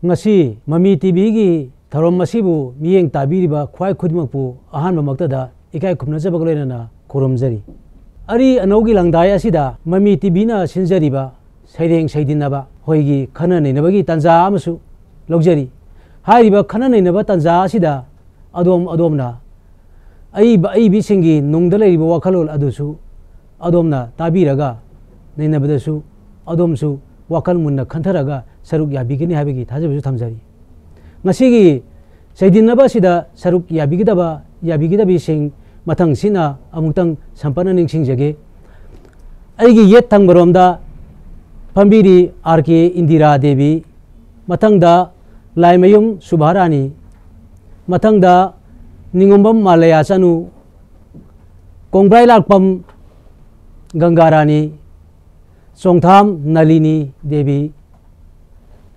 ngasi mami tv gi tharom masibu miyeng tabiriba khwai khudmakpu ahan mamaktada ikai khumna jabagloina na khurumjari ari anogi langdai asida mami tv na sinjariba saireng saidinaba hoigi khana neinabagi tanja amasu logjari hariba khana neinaba tanja asida adomna ai bisingi nungda leiba wakhalol adusu adomna tabiraga neinabadasu adomsu wakal munna khantaraga saruk yabigini habigi thajabusu thamjari ngasigi saidinaba sida saruk yabigidabi sing mathang sina amutang sampana ningsingjage aigi yet thangbaromda pambiri RK Indira Devi mathangda Laimayum Subharani mathangda Ningumbam Malaya Chanu Kongbrai Lakpam Gangarani Songtham Nalini Devi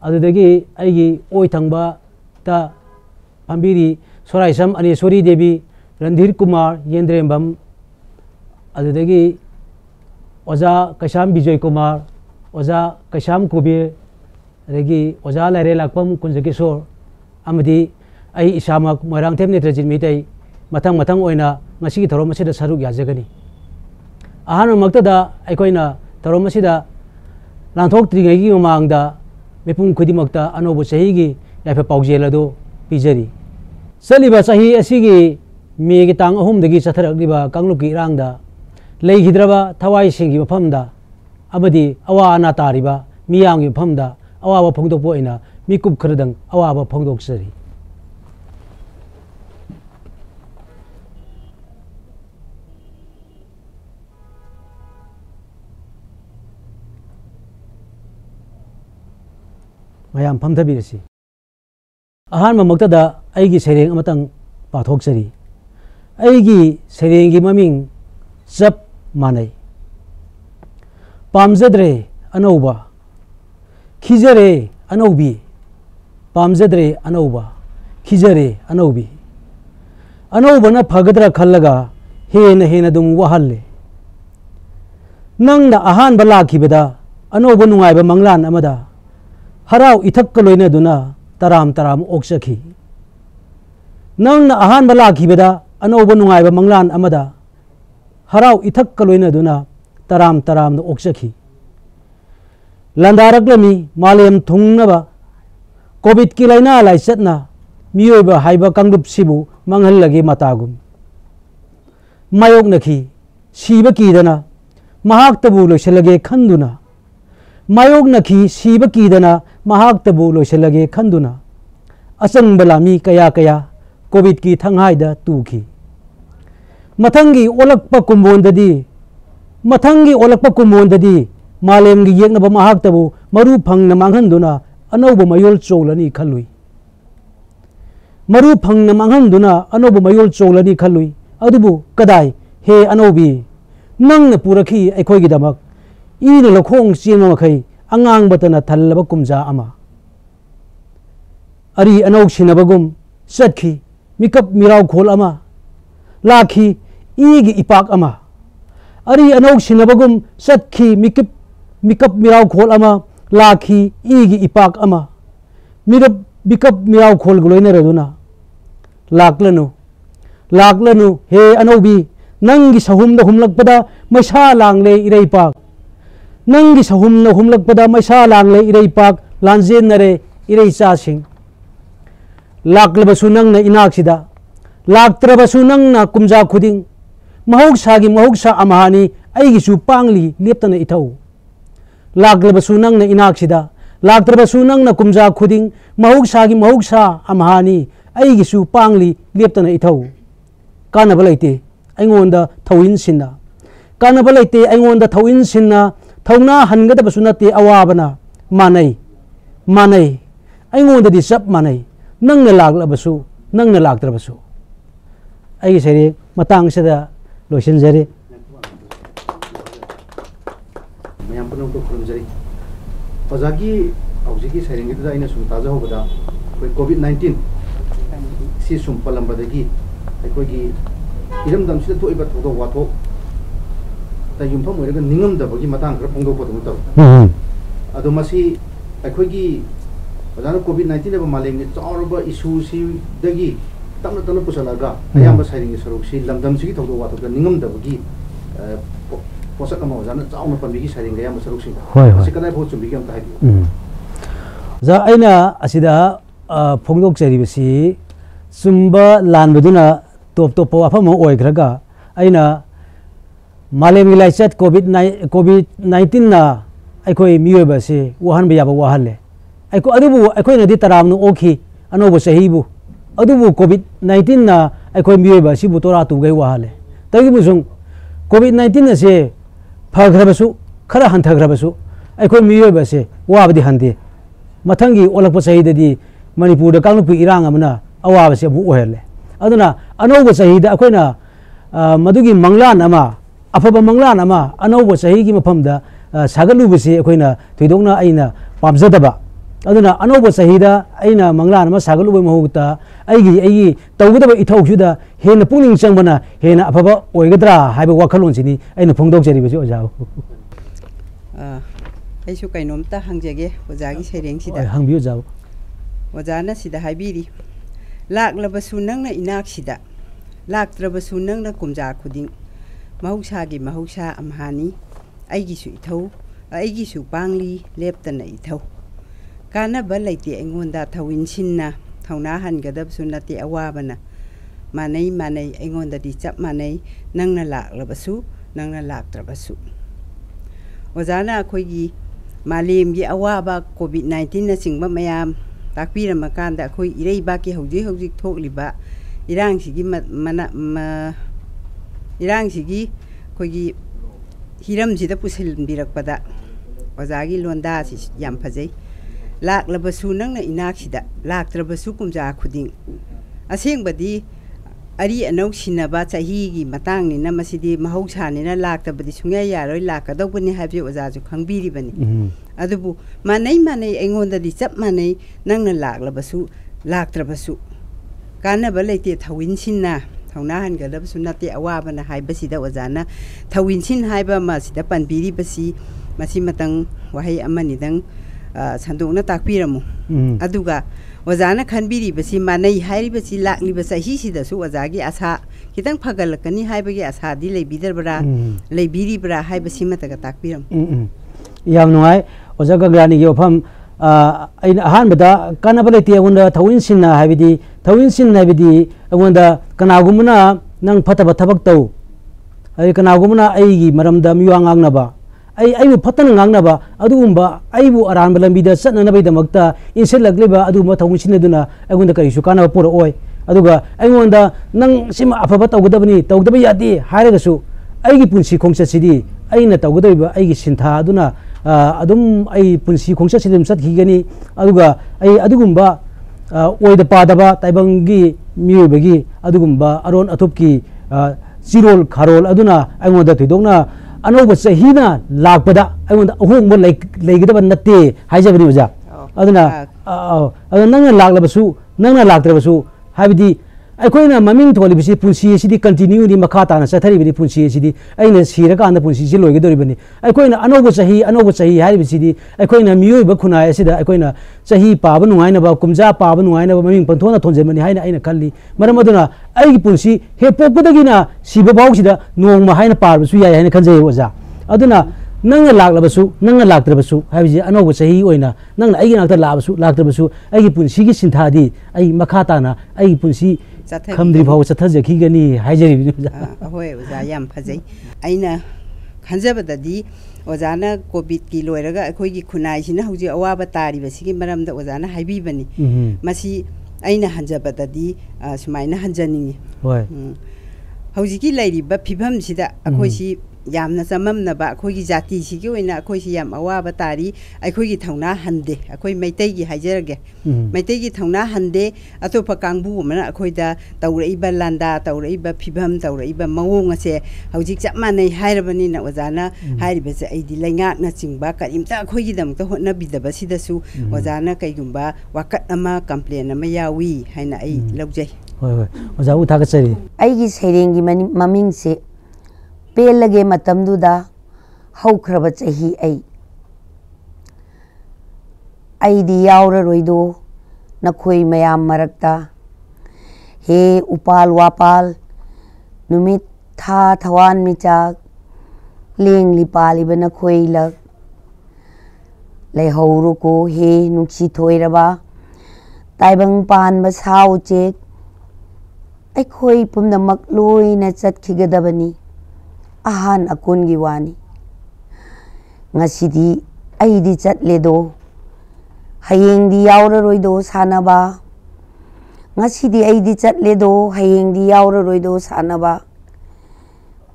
adudagi aigi oi thangba ta pambiri Soraisam Aneswari Devi Randhir Kumar Yendrembam adudagi Oza Kaisham Vijay Kumar Oza Kaisham Kubir adagi Oza Laire Lakpam Kunjakishor amadi ai isamak moirang themne trajin mitai mathang oina ngasigi thorom asida saruk yajagani ahana maktada aikoina thorom asida langthok tringai gi mamangda mepung khudi anobu sahi gi yafe paujela do pijari saliba sahi asigi me gi tang ahum dagi satharak liba kangluki rangda lei hidraba thawai singi mafamda amadi awa ana tariba miyang gi mafamda awa phongdok poina mikup khradang awa phongdok sari mayam phamthabirasi ahan mamaktada aigi sereng amatang pathoksari aigi serengi maming jap manai pamjadre anauba khijare anaubi pamjadre anauba khijare anaubi anaubana phagadra khallaga hena dum wahalle nangna ahan bala khibada anauba nungaiba manglan amada harau ithak kaloina duna taram oksakhi nangna ahan bala khibada anoba nungaiba manglan amada harau ithak kaloina duna taram no oksakhi landaraklami malem thungnaba covid ki laina laisatna miyoiba haiba kangdup sibu manghallagi matagum mayok nakhi siba kidana mahak tabu loiselage khanduna mayok nakhi siba kidana mahak tabu loiselage khanduna asang balami kaya covid ki thanghaida tuki mathangi olakpa kumbondadi malem gi yeknaba mahak tabu maru phangna manghanduna anoba mayol cholani khalui maru phangna manghanduna anoba mayol cholani khalui adubu kadai he anobi nangna purakhi aikhoi gi damak ina lokhong chima makhai angang batana thallaba kumja ama ari anok sinabagum satkhi mikap mirau khol ama lakhi igi ipak ama ari anok sinabagum satkhi mikap mirau khol ama lakhi igi ipak ama mikap mirau khol gloina raduna laklanu he anobi nangi sahum da humlakpada maisa langle iraipak nangi sahumna humlakpada maisa langle iraipak lanjen nare irei chasing laklabasu nangna inaksida laktrabasu nangna kumja khuding mahoksa amahani aigisu pangli leptana ithau laklabasu nangna inaksida laktrabasu nangna kumja khuding mahoksa amahani aigisu pangli leptana ithau kanaba laite aingonda thawin sinna kanaba laite aingonda thawin sinna thawna hangadabasu nate awabana manai aingonda di sap manai nangna laklabasu nangna laktrabasu ai sere matang sada loisinjari mayam punong ko khurumjari ojagi aujigi serengi da ina sum taja hobada koi covid-19 si sum palambadagi koi gi iram dam sida to iba thodo wato ta yumpham oiraga ningam da bagi matang kra pongdo ko taw ado masi koi gi ओजाना कोविड-19 ने मालेम ने चावरबा issue सी दगी तमना तमना पुसलागा अयाम साइरिंग सरुक सी लमदम सी थोदो वातो का निंगम दबगी पोसक अमा ओजाना चावना पनबिगी साइरिंग अयाम सरुक सी सी कदाय बहुत चुबिगी अमता हाइबी जा अइना असिदा फोंगदोक चरिबसी सुंबा लानबदुना टॉप टॉप वाफम ओइग्रगा अइना मालेम लाइचत कोविड-19 ना अखोई मियोबसे वहन बियाबा वहले अखो अदुबु अखोई नदी तरामनु ओखी अनोबो सहीबु अदुबु कोविड-19 ना अखोई मियोबसी बुतोरा तुगै वहले तगिबुसुं कोविड-19 से फग्रबसु खरा हंथग्रबसु अखोई मियोबसे वाबदि हंदे मथंगी ओलकप सहीददी मणिपुर कांगपु इरांग अमना अवाबसे अमु ओहले अदुना अनोबो सहीदा अखोइना मदुगी मंगलान अमा अफब मंगलान अमा अनोबो सहीगी मफमदा सागलुबसे अखोइना थोइदोंना अइना पामजदबा अदुना अनोबो सहीदा अइना मंगलान अमा सागलुबे महुता अइगी तौगदबा इथौखुदा हेन पुनिंग चंगबना हेन अफब ओइगद्रा हाइबा वाखलोनसिनी अइना फोंगदोक जरिबसे ओजाओ अइसु कैनोमता हंगजेगे ओजागी सैरेंगसिदा हंगबियो जाओ ओजाना सिदा हाइबिरी लाक्लबसु नंगना इनाक्सिदा लाक्त्रबसु नंगना कुमजा खुदिंग महौसागी महौसा अमहानी अइगिसु इथौ अइगिसु पांगली लेप्तना इथौ कानबा लैते अइंगोंदा थौइनसिनना थौना हनगदबसु नते अवाबना मानै मानै अइंगोंदादि चप मानै नंगना लाक्लबसु नंगना लाक्त्रबसु ओजाना अखोइगी मालेमगी अवाबा कोविड-19 ना चिंगबा मयाम ताकपीरमकांदा अखोइ इरैबाकी हौजिक थोकलिबा इरांगसिगी इरांगसिगी अखोइगी हिरमसिदा पुसिलबिरकपदा ओजागी लोंदा सि याम फजै लाक्लबसु नंगना इनाक्सिदा लाक्त्रबसु कुमजा खुदिंग असेंगबदी अरी अनौ सिनबा चाहीगी मतांगनिना मसिदी महौसानिना लाक्तबदी सुंया यारोय लाकदौबनी हाबि ओजाजु खंगबिरिबनी अदुबु मानै मानै अइंगोंदादि चप मानै नंगना लाक्लबसु लाक्त्रबसु कानबा लैते थौइनसिनना थौना हनगदबसु नते अवाबना हाइबसिदा ओजाना थौइनसिन हाइबा मासिदा पनबिरिबसी मसि मतंग वहाई अमनिदंग संदोंना ताकपीरमु अदुगा ओजाना खनबिरिबसी मानै हाइरिबसी लाक्लिबसा हिसिदसु ओजागी आशा खितंग फगलकनी हाइबगी आशादी लेबिदरबरा लेबिरिबरा हाइबसी मतगा ताकपीरम याम नुआय ओजागा ग्रानी के ओफम अहानबदा कानबा लेते अगोंदा थौइनसिनना हाइबदी थौइनसिन हाइबदी अगोंदा कनागुमना नंग फतबा थबक तौ अइ कनागुमना अइगी मरमदा मिवा ngangnaba अइबु फतन ngangnaba अदुगुंबा अइबु अरानबा लंबिदा चतननबैदमक्ता इनसेलक्लिबा अदुमा थौइनसिनदुना अगोंदा करिसु कानबा पुरा ओय अदुगा अइगोंदा नंग सिमा अफबा तौगदबनी तौगदबा यादि हाइरगसु अइगी पुंसी खोंगचसिदी अइना तौगदबा अइगी सिन्था अदुना अदुम अइ पुंसी खोंगचसिदम चतखिगनी अदुगा अइ अदुगुंबा ओइदा पादबा ताइबंगी मियोबगी अदुगुंबा अरोन अथुपकी चिरोल खारोल अदुना अइगोंदा थोइदोंना अनौब चहीना लाकपदा अइगोंदा अहोंब लेगदबा नत्ते हाइजबनी ओजा अदुना नंगना लाक्लबसु नंगना लाक्त्रबसु हाइबदी अखोइना ममिंग थोलिबसी पुंसी सिदी कंटिन्यू नि मखा ताना चथरिबनी पुंसी सिदी अइना सिरकांदा पुंसी सि लोइगदोरिबनी अखोइना अनौब चही हाइबसीदी अखोइना मियोइबा खुनाय सिदा अखोइना चही पाबा नुगाइनबा कुमजा पाबा नुगाइनबा ममिंग पंथोना थोंजेमनी हाइना अइना खल्ली मरम अदुना अइगी पुंसी हे पोकपदगिना सिबा बाउसिदा नोंगमा हाइना पारबसु याय हाइना खंजै ओजा अदुना नंगना लाक्लबसु नंगना लाक्त्रबसु हाइबजी अनौब चही ओइना नंगना अइगी नाक्ता लाबसु लाक्त्रबसु अइगी पुंसीगी सिन्थादी अइ मखा ताना अइगी पुंसी खमद्री भाव चथजखिगनी हाइजरिबनी होय ओजा याम फजै अइना खंजबददी ओजाना कोविड की लोयरगा अखोइगी खुनाइसिना हौजी अवाबा तारिबसिगी मरमदा ओजाना हाइबिबनी मसी अइना हंजबददी सुमाइना हंजनिंगी होय हौजिकी लैरिबा फिभमसिदा अखोइसी यामना चममनबा अखोइगी जातिसिगी ओइना अखोइसी याम अवाबा तारी अखोइगी थौना हंदे अखोइ मैतैगी हाइजरगे मैतैगी थौना हंदे अतोपा कांगबु मना अखोइदा तौरइबा लांदा तौरइबा फिभम तौरइबा मवोंग असे हौजिक चपमानै हाइरबनिना ओजाना हाइरिबसे अइदी लैंगाकना चिंगबा करिमता अखोइगी दमता होटनाबिदबसिदसु ओजाना कैगुंबा वाकत अमा कंप्लेन अमा यावी हाइना अइ लौजै होय होय ओजा उथागचरी अइगी सैरेंगी ममिंग से पेलगे मतमदुदा हौख्रब चही ꯑꯩꯗꯤ ꯌꯥꯎꯔꯔꯣꯏꯗꯣ ꯅꯈꯣꯏ ꯃꯌꯥꯝ ꯃꯔꯛꯇ ꯍꯦ ꯎꯄꯥꯜ ꯋꯥꯄꯥꯜ ꯅꯨꯃꯤꯠ ꯊꯥ ꯊꯋꯥꯟ ꯃꯤꯆꯥꯛ ꯂꯦꯡꯂꯤ ꯄꯥꯜꯂꯤꯕ ꯅꯈꯣꯏ ꯂꯛ ꯂꯩꯍꯧꯔꯣꯀꯣ ꯍꯦ ꯅꯨꯡꯁꯤ ꯊꯣꯏꯔꯕ ꯇꯥꯏꯕꯪ ꯄꯥꯟꯕ ꯁꯥ ꯎꯆꯦꯛ ꯑꯩꯈꯣꯏ ꯄꯨꯝꯅꯃꯛ ꯂꯣꯏꯅ ꯆꯠꯈꯤꯒꯗꯕꯅꯤ ꯑꯍꯥꯟ ꯑꯀꯣꯟꯒꯤ ꯋꯥꯅꯤ ꯉꯁꯤꯗꯤ ꯑꯩꯗꯤ ꯆꯠꯂꯦꯗꯣ ꯍꯌꯦꯡꯗꯤ ꯌꯥꯎꯔꯔꯣꯏꯗꯣ ꯁꯥꯟꯅꯕ ꯉꯁꯤꯗꯤ ꯑꯩꯗꯤ ꯆꯠꯂꯦꯗꯣ ꯍꯌꯦꯡꯗꯤ ꯌꯥꯎꯔꯔꯣꯏꯗꯣ ꯁꯥꯟꯅꯕ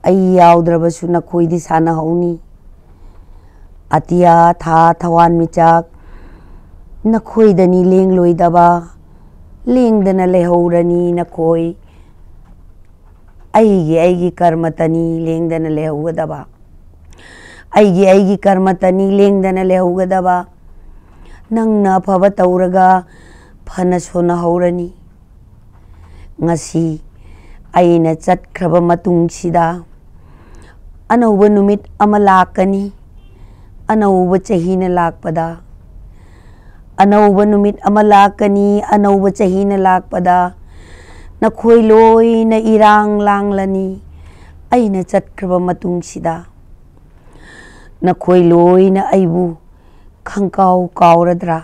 ꯑꯩ ꯌꯥꯎꯗ꯭ꯔꯕꯁꯨ ꯅꯈꯣꯏꯗꯤ ꯁꯥꯟꯅꯍꯧꯅꯤ ꯑꯇꯤꯌꯥ ꯊꯥ ꯊꯋꯥꯟ ꯃꯤꯆꯥꯛ ꯅꯈꯣꯏꯗꯅꯤ ꯂꯦꯡꯂꯣꯏꯗꯕ ꯂꯦꯡꯗꯅ ꯂꯩꯍꯧꯔꯅꯤ ꯅꯈꯣꯏ ꯑꯩꯒꯤ ꯀꯔꯃꯇꯅꯤ ꯂꯦꯡꯗꯅ ꯂꯩꯍꯧꯒꯗꯕ ꯑꯩꯒꯤ ꯀꯔꯃꯇꯅꯤ ꯂꯦꯡꯗꯅ ꯂꯩꯍꯧꯒꯗꯕ ꯅꯪꯅ ꯑꯐꯕ ꯇꯧꯔꯒ ꯐꯅ ꯁꯣꯟꯅꯍꯧꯔꯅꯤ ꯉꯁꯤ ꯑꯩꯅ ꯆꯠꯈ꯭ꯔꯕ ꯃꯇꯨꯡꯁꯤꯗ ꯑꯅꯧꯕ ꯅꯨꯃꯤꯠ ꯑꯃ ꯂꯥꯛꯀꯅꯤ ꯑꯅꯧꯕ ꯆꯍꯤꯅ ꯂꯥꯛꯄꯗ ꯑꯅꯧꯕ ꯅꯨꯃꯤꯠ ꯑꯃ ꯂꯥꯛꯀꯅꯤ ꯑꯅꯧꯕ ꯆꯍꯤꯅ ꯂꯥꯛꯄꯗ नखोई लोइना इरांग लांगलनी अइना चटख्रब मतुंगसिदा नखोई लोइना अइबु खंकाव कावरद्रा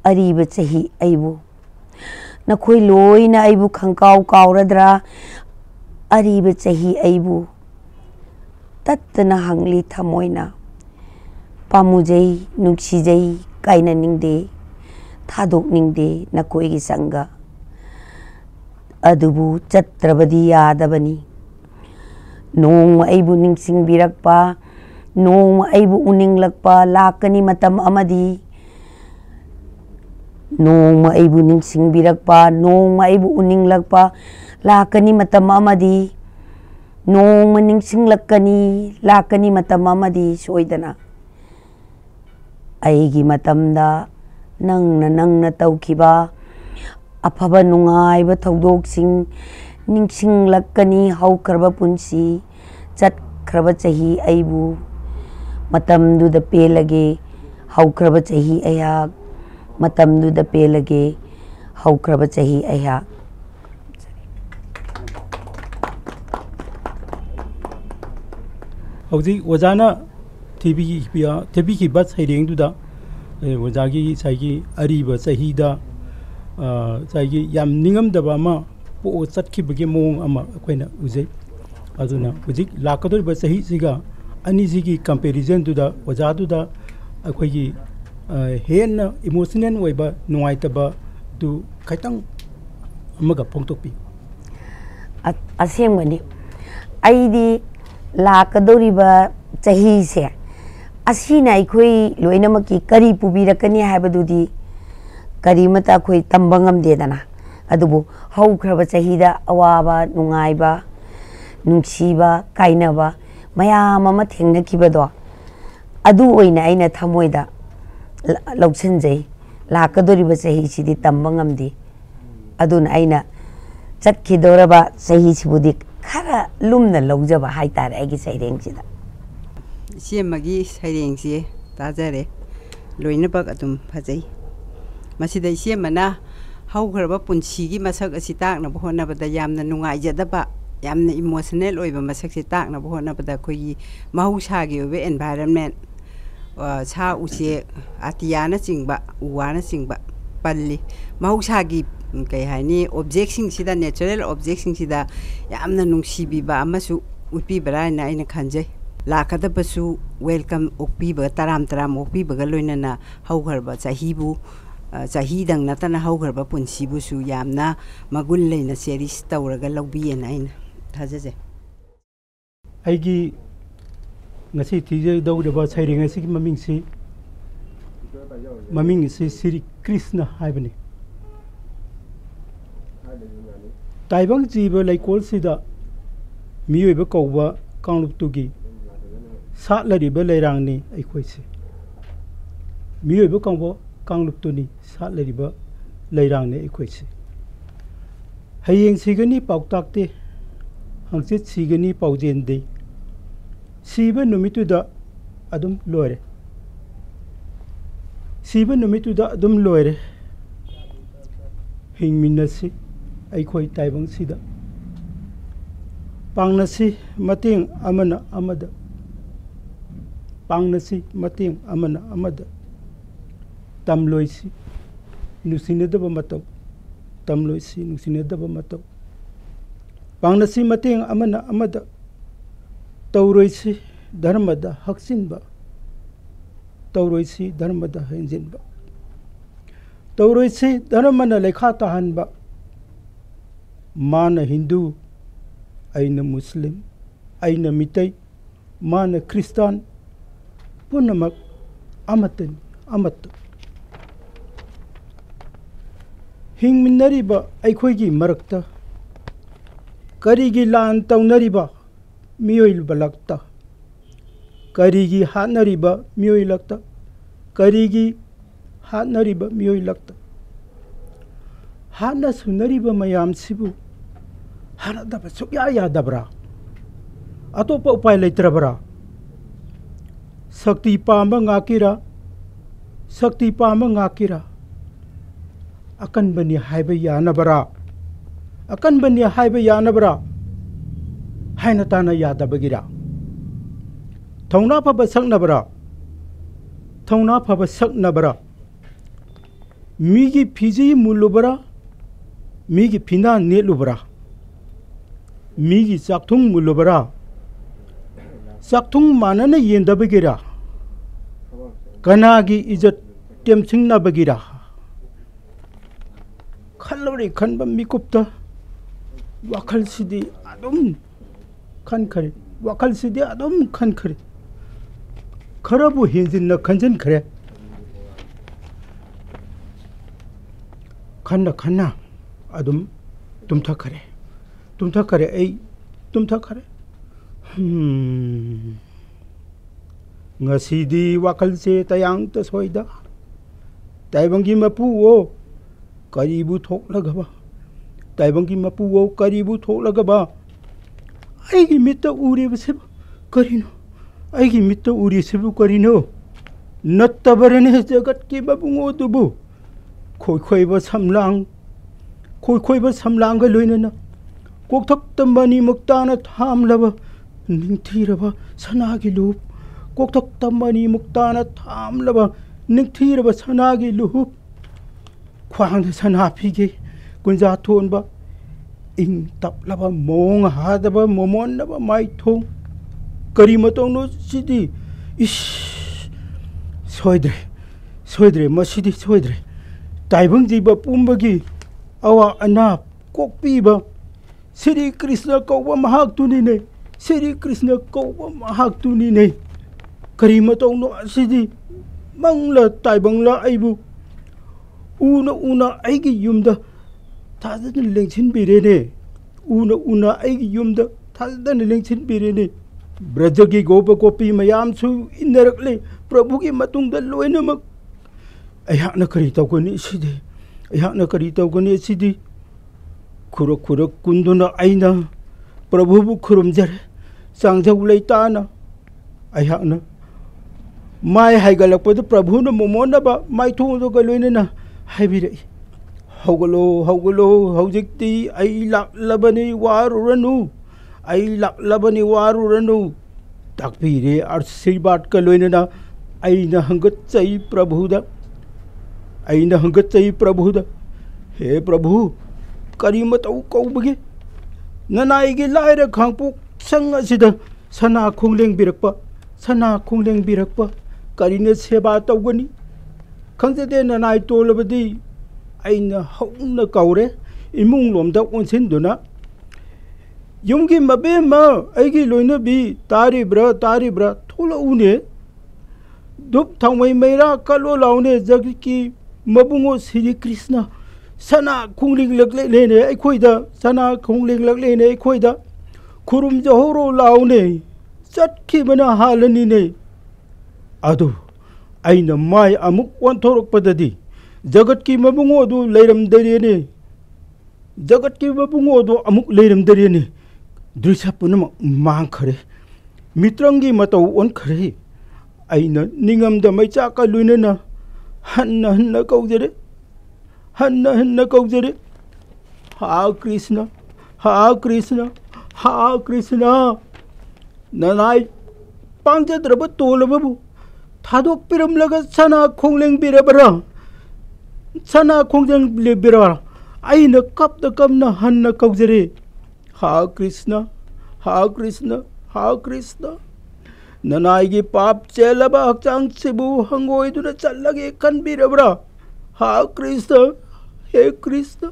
अरीब चही अइबु नखोई लोइना अइबु खंकाव कावरद्रा अरीब चही अइबु तत्तना हंगली थमोइना पामुजै नुक्सिजै काइना निंगदे थादोक निंगदे नखोई संगा अदुबु चत्रबदी यादबनी नोंग अइबु निंगसिंग बिरकपा नोंग अइबु उनिंगलकपा लाकनी मतम अमदी नोंग अइबु निंगसिंग बिरकपा नोंग अइबु उनिंगलकपा लाकनी मतम अमदी नोंग निंगसिंगलकनी लाकनी मतम अमदी सोइदना अइगी मतमदा नंगना तौखिबा अफबा नुंगाइबा थौदोकसिंग निंगसिंगलकनी हौखरबा पुंसी चटख्रबा चही अइबु मतमदुदा पेलगे हौखरबा चही अयाक मतमदुदा पेलगे हौखरबा चही अयाक हौजी ओजाना टीवी की बस हैरेंगदुदा ओजागी साइगी अरीबा चहीदा साइगी याम निंगमदबा अमा पो चटखिबगे मोंग अमा अखोइना उजै अदुना हुजिक लाकदोरिबा चही सिगा अनिजिगी कंपैरिजन दुदा ओजादुदा अखोइगी हेन इमोशनल ओइबा नुंगाइतबा दु खैतंग अमगा फोंतोकपि असेंगनी आइदी लाकदोरिबा चही से असीना अखोइ लोइनमकी करी पुबिरकनी हाबदुदी करीमता अखोइ तंबंगम देदना अदुबु हौख्रबा चहीदा अवाबा नुंगाइबा नुंसीबा काइनबा मयाम अमा थेंगनखिबदो अदु ओइना आइना थमोइदा लौसनजै लाकदोरिबा चही सिदि तंबंगमदि अदुना आइना चटखिदोरबा चही सिबुदि खरा लुमना लौजबा हाइतारे आइगी सैरेंगसिदा सेमगी सैरेंगसि ताजरे लोइनबक अदुम फजै मसिदा सेमना हौखरबा पुंसीगी मसक असि ताकनबा होनबदा यामना नुंगाइजदबा यामना इमोशनल ओइबा मसकसि ताकनबा होनबदा खोई महौसागी ओबे एनवायरनमेंट सा उचे अतियाना चिंगबा उवाना चिंगबा पल्ली महौसागी कई हाइनी ऑब्जेक्टसिंग सिदा नेचुरल ऑब्जेक्टसिंग सिदा यामना नुंसीबिबा अमसु उपिबराइना आइना खंजै लाकदबसु वेलकम ओपीबा तराम ओपीबगा लोइनना हौखरबा चहीबु चहीदंग नतना हौखरबा पुंसीबुसु यामना मगुल लेना सेरिस तौरगा लौबियना आइना थाजजे आइगी ngasi tije dawdaba sairinga sigi maming si Sri Krishna haibani taibang jiba laikol sida miyoiba kawba kangluptugi satlariba lairangni aikhoise miyoiba kawba kangluptuni satlariba lairangni aikhoise hayeng sigani pautakte hangsit sigani paujende सीबा नुमितुदा अदुम लोरे सिब नुमितुदा अदुम लोयरे हिंगमिनसी अखोई ताइबंग सिदा पांगनसी मतेंग अमना अमदा पांगनसी मतेंग अमना अमदा तमलोइसी नुसिनदब मतौ तमलोइसी नुसिनदब मतौ पांगनसी मतेंग अमना अमदा तौरोइसी धर्मदा हक्सिनबा तौरोइसी धर्मदा हेंजिनबा तौरोइसी धर्मना लेखा ताहनबा मान हिंदू अइन मुस्लिम अइन मितै मान क्रिस्तान पुनमक अमतन अमत हिंगमिनरिबा अखोइगी मरक्ता करिगी लान तौनरिबा मियोइलबलक्ता करिगी हानरिबा मियोइलक्ता करिगी हानरिबा मियोइलक्ता हाना सुनरिबा मयाम सिबु हानादबा सुक्या यादबरा अतोप उपाय लेत्रबरा शक्ति पांबा ngaकिरा शक्ति पांबा ngaकिरा अकनबनी हाइबा यानबरा अकनबनी हाइबा यानबरा हाइना ताना यादबगिरा थौना फबा सकनबरा थौना फबा सकनबरा मीगी फिजी मुलुबरा मीगी फिना नेलुबरा मीगी चाकथुंग मुलुबरा चाकथुंग मानना येंदबगिरा कनागी इज्जत टेमसिंगनबगिरा खल्लोरे खनबा मिकुप्ता वाखल सिदी अदुम खनखरे वाखल सिदी अदुम खनखरे खरबु हेंजिन खंजन खरे खन्ना खन्ना अदुम तुमथा करे ऐ तुमथा करे ngasiदी वाखल से तयांग त सोइदा ताइबंगी मपु ओ करीबु थोकलगबा ताइबंगी मपु ओ करीबु थोकलगबा आइगी मित्त उरेबसे करिनो आइगी मित्त उरेसेबु करिनो नत्तबरने जगत की बबुंगो दुबु खोइबा समलांग लोइनना कोकथक तंबनी मुक्ताना थामलबा निंगथीरबा सनागी लूप कोकथक तंबनी मुक्ताना थामलबा निंगथीरबा सनागी लूप ख्वांग सना फिगे कुंजा थोनबा इंग तपलबा मोंग हादबा मोमोनबा माइथों करी मतोंनो सिदी इश सोइद्रे मसिदी सोइद्रे ताइबंग जीबा पुंबगी अवा अना कोकपीबा श्री कृष्ण कौबा महाक्तुनिने श्री कृष्ण कौबा महाक्तुनिने करी मतोंनो सिदी मंगला ताइबंगला आइबु उना आइगी युमदा थाजन लेंसिन बिरेने उना आइगी युमदा थाजन लेंसिन बिरेने ब्रजगी गोप गोपी मयामसु इनरकले प्रभु की मतुंगदा लोइनमक अयहाना करी तौगनी सिदी अयहाना करी तौगनी सिदी खुरक कुंदुना आइना प्रभुबु खुरुमजरे सांगजौ लेताना अयहाना माय हाइगलकपद प्रभुना मोमोनबा माइथोंदो गलोइनना हाइबिरई हौगलो हौजिक्ति आई लाक्लबनी वारुरनु ताकपीरे आशीर्वाद कलोइनना आइना हंगतचई प्रभुदा हे प्रभु करीमतौ कौबगे ननाइगे लाइर खांगपु संग असिदा सना खोंलेंग बिरकपा करीने सेवा तौगनी खंजदे ननाइ तोलबदी आइना हौना कौरे इमुंग लोमदा ओनसिनदुना युमगी मबेमा आइगी लोइनबी तारिब्रा थोलउने दुप थांमै मैरा कलो लाउने जगकी मबुंगो श्री कृष्ण सना खोंलिंग लगलेने अखोइदा सना खोंलिंग लगलेने अखोइदा खुरुम जहोरो लाउने चटखिबना हालनिने अदु आइना माय अमुक वंथोरकपददी जगत की मबुंगो दु लेरमदरेने जगत की मबुंगो दु अमुक लेरमदरेने दृश्य पुनमक मांगखरे मित्रंगी मतौ ओनखरे आइना निंगमदा मैचाका लुइनना hana hana kaujare hana hana kaujare ha Krishna ha Krishna ha Krishna nanai pangjadraba tolababu thadok piramlaga sana khongleng birabara sana khongjang lebira aina kapda kamna hanna kaujare ha Krishna ha Krishna ha Krishna nanai gi pap chelaba hakchang sibu hangoi duna challage kanbirabra ha Krishna he Krishna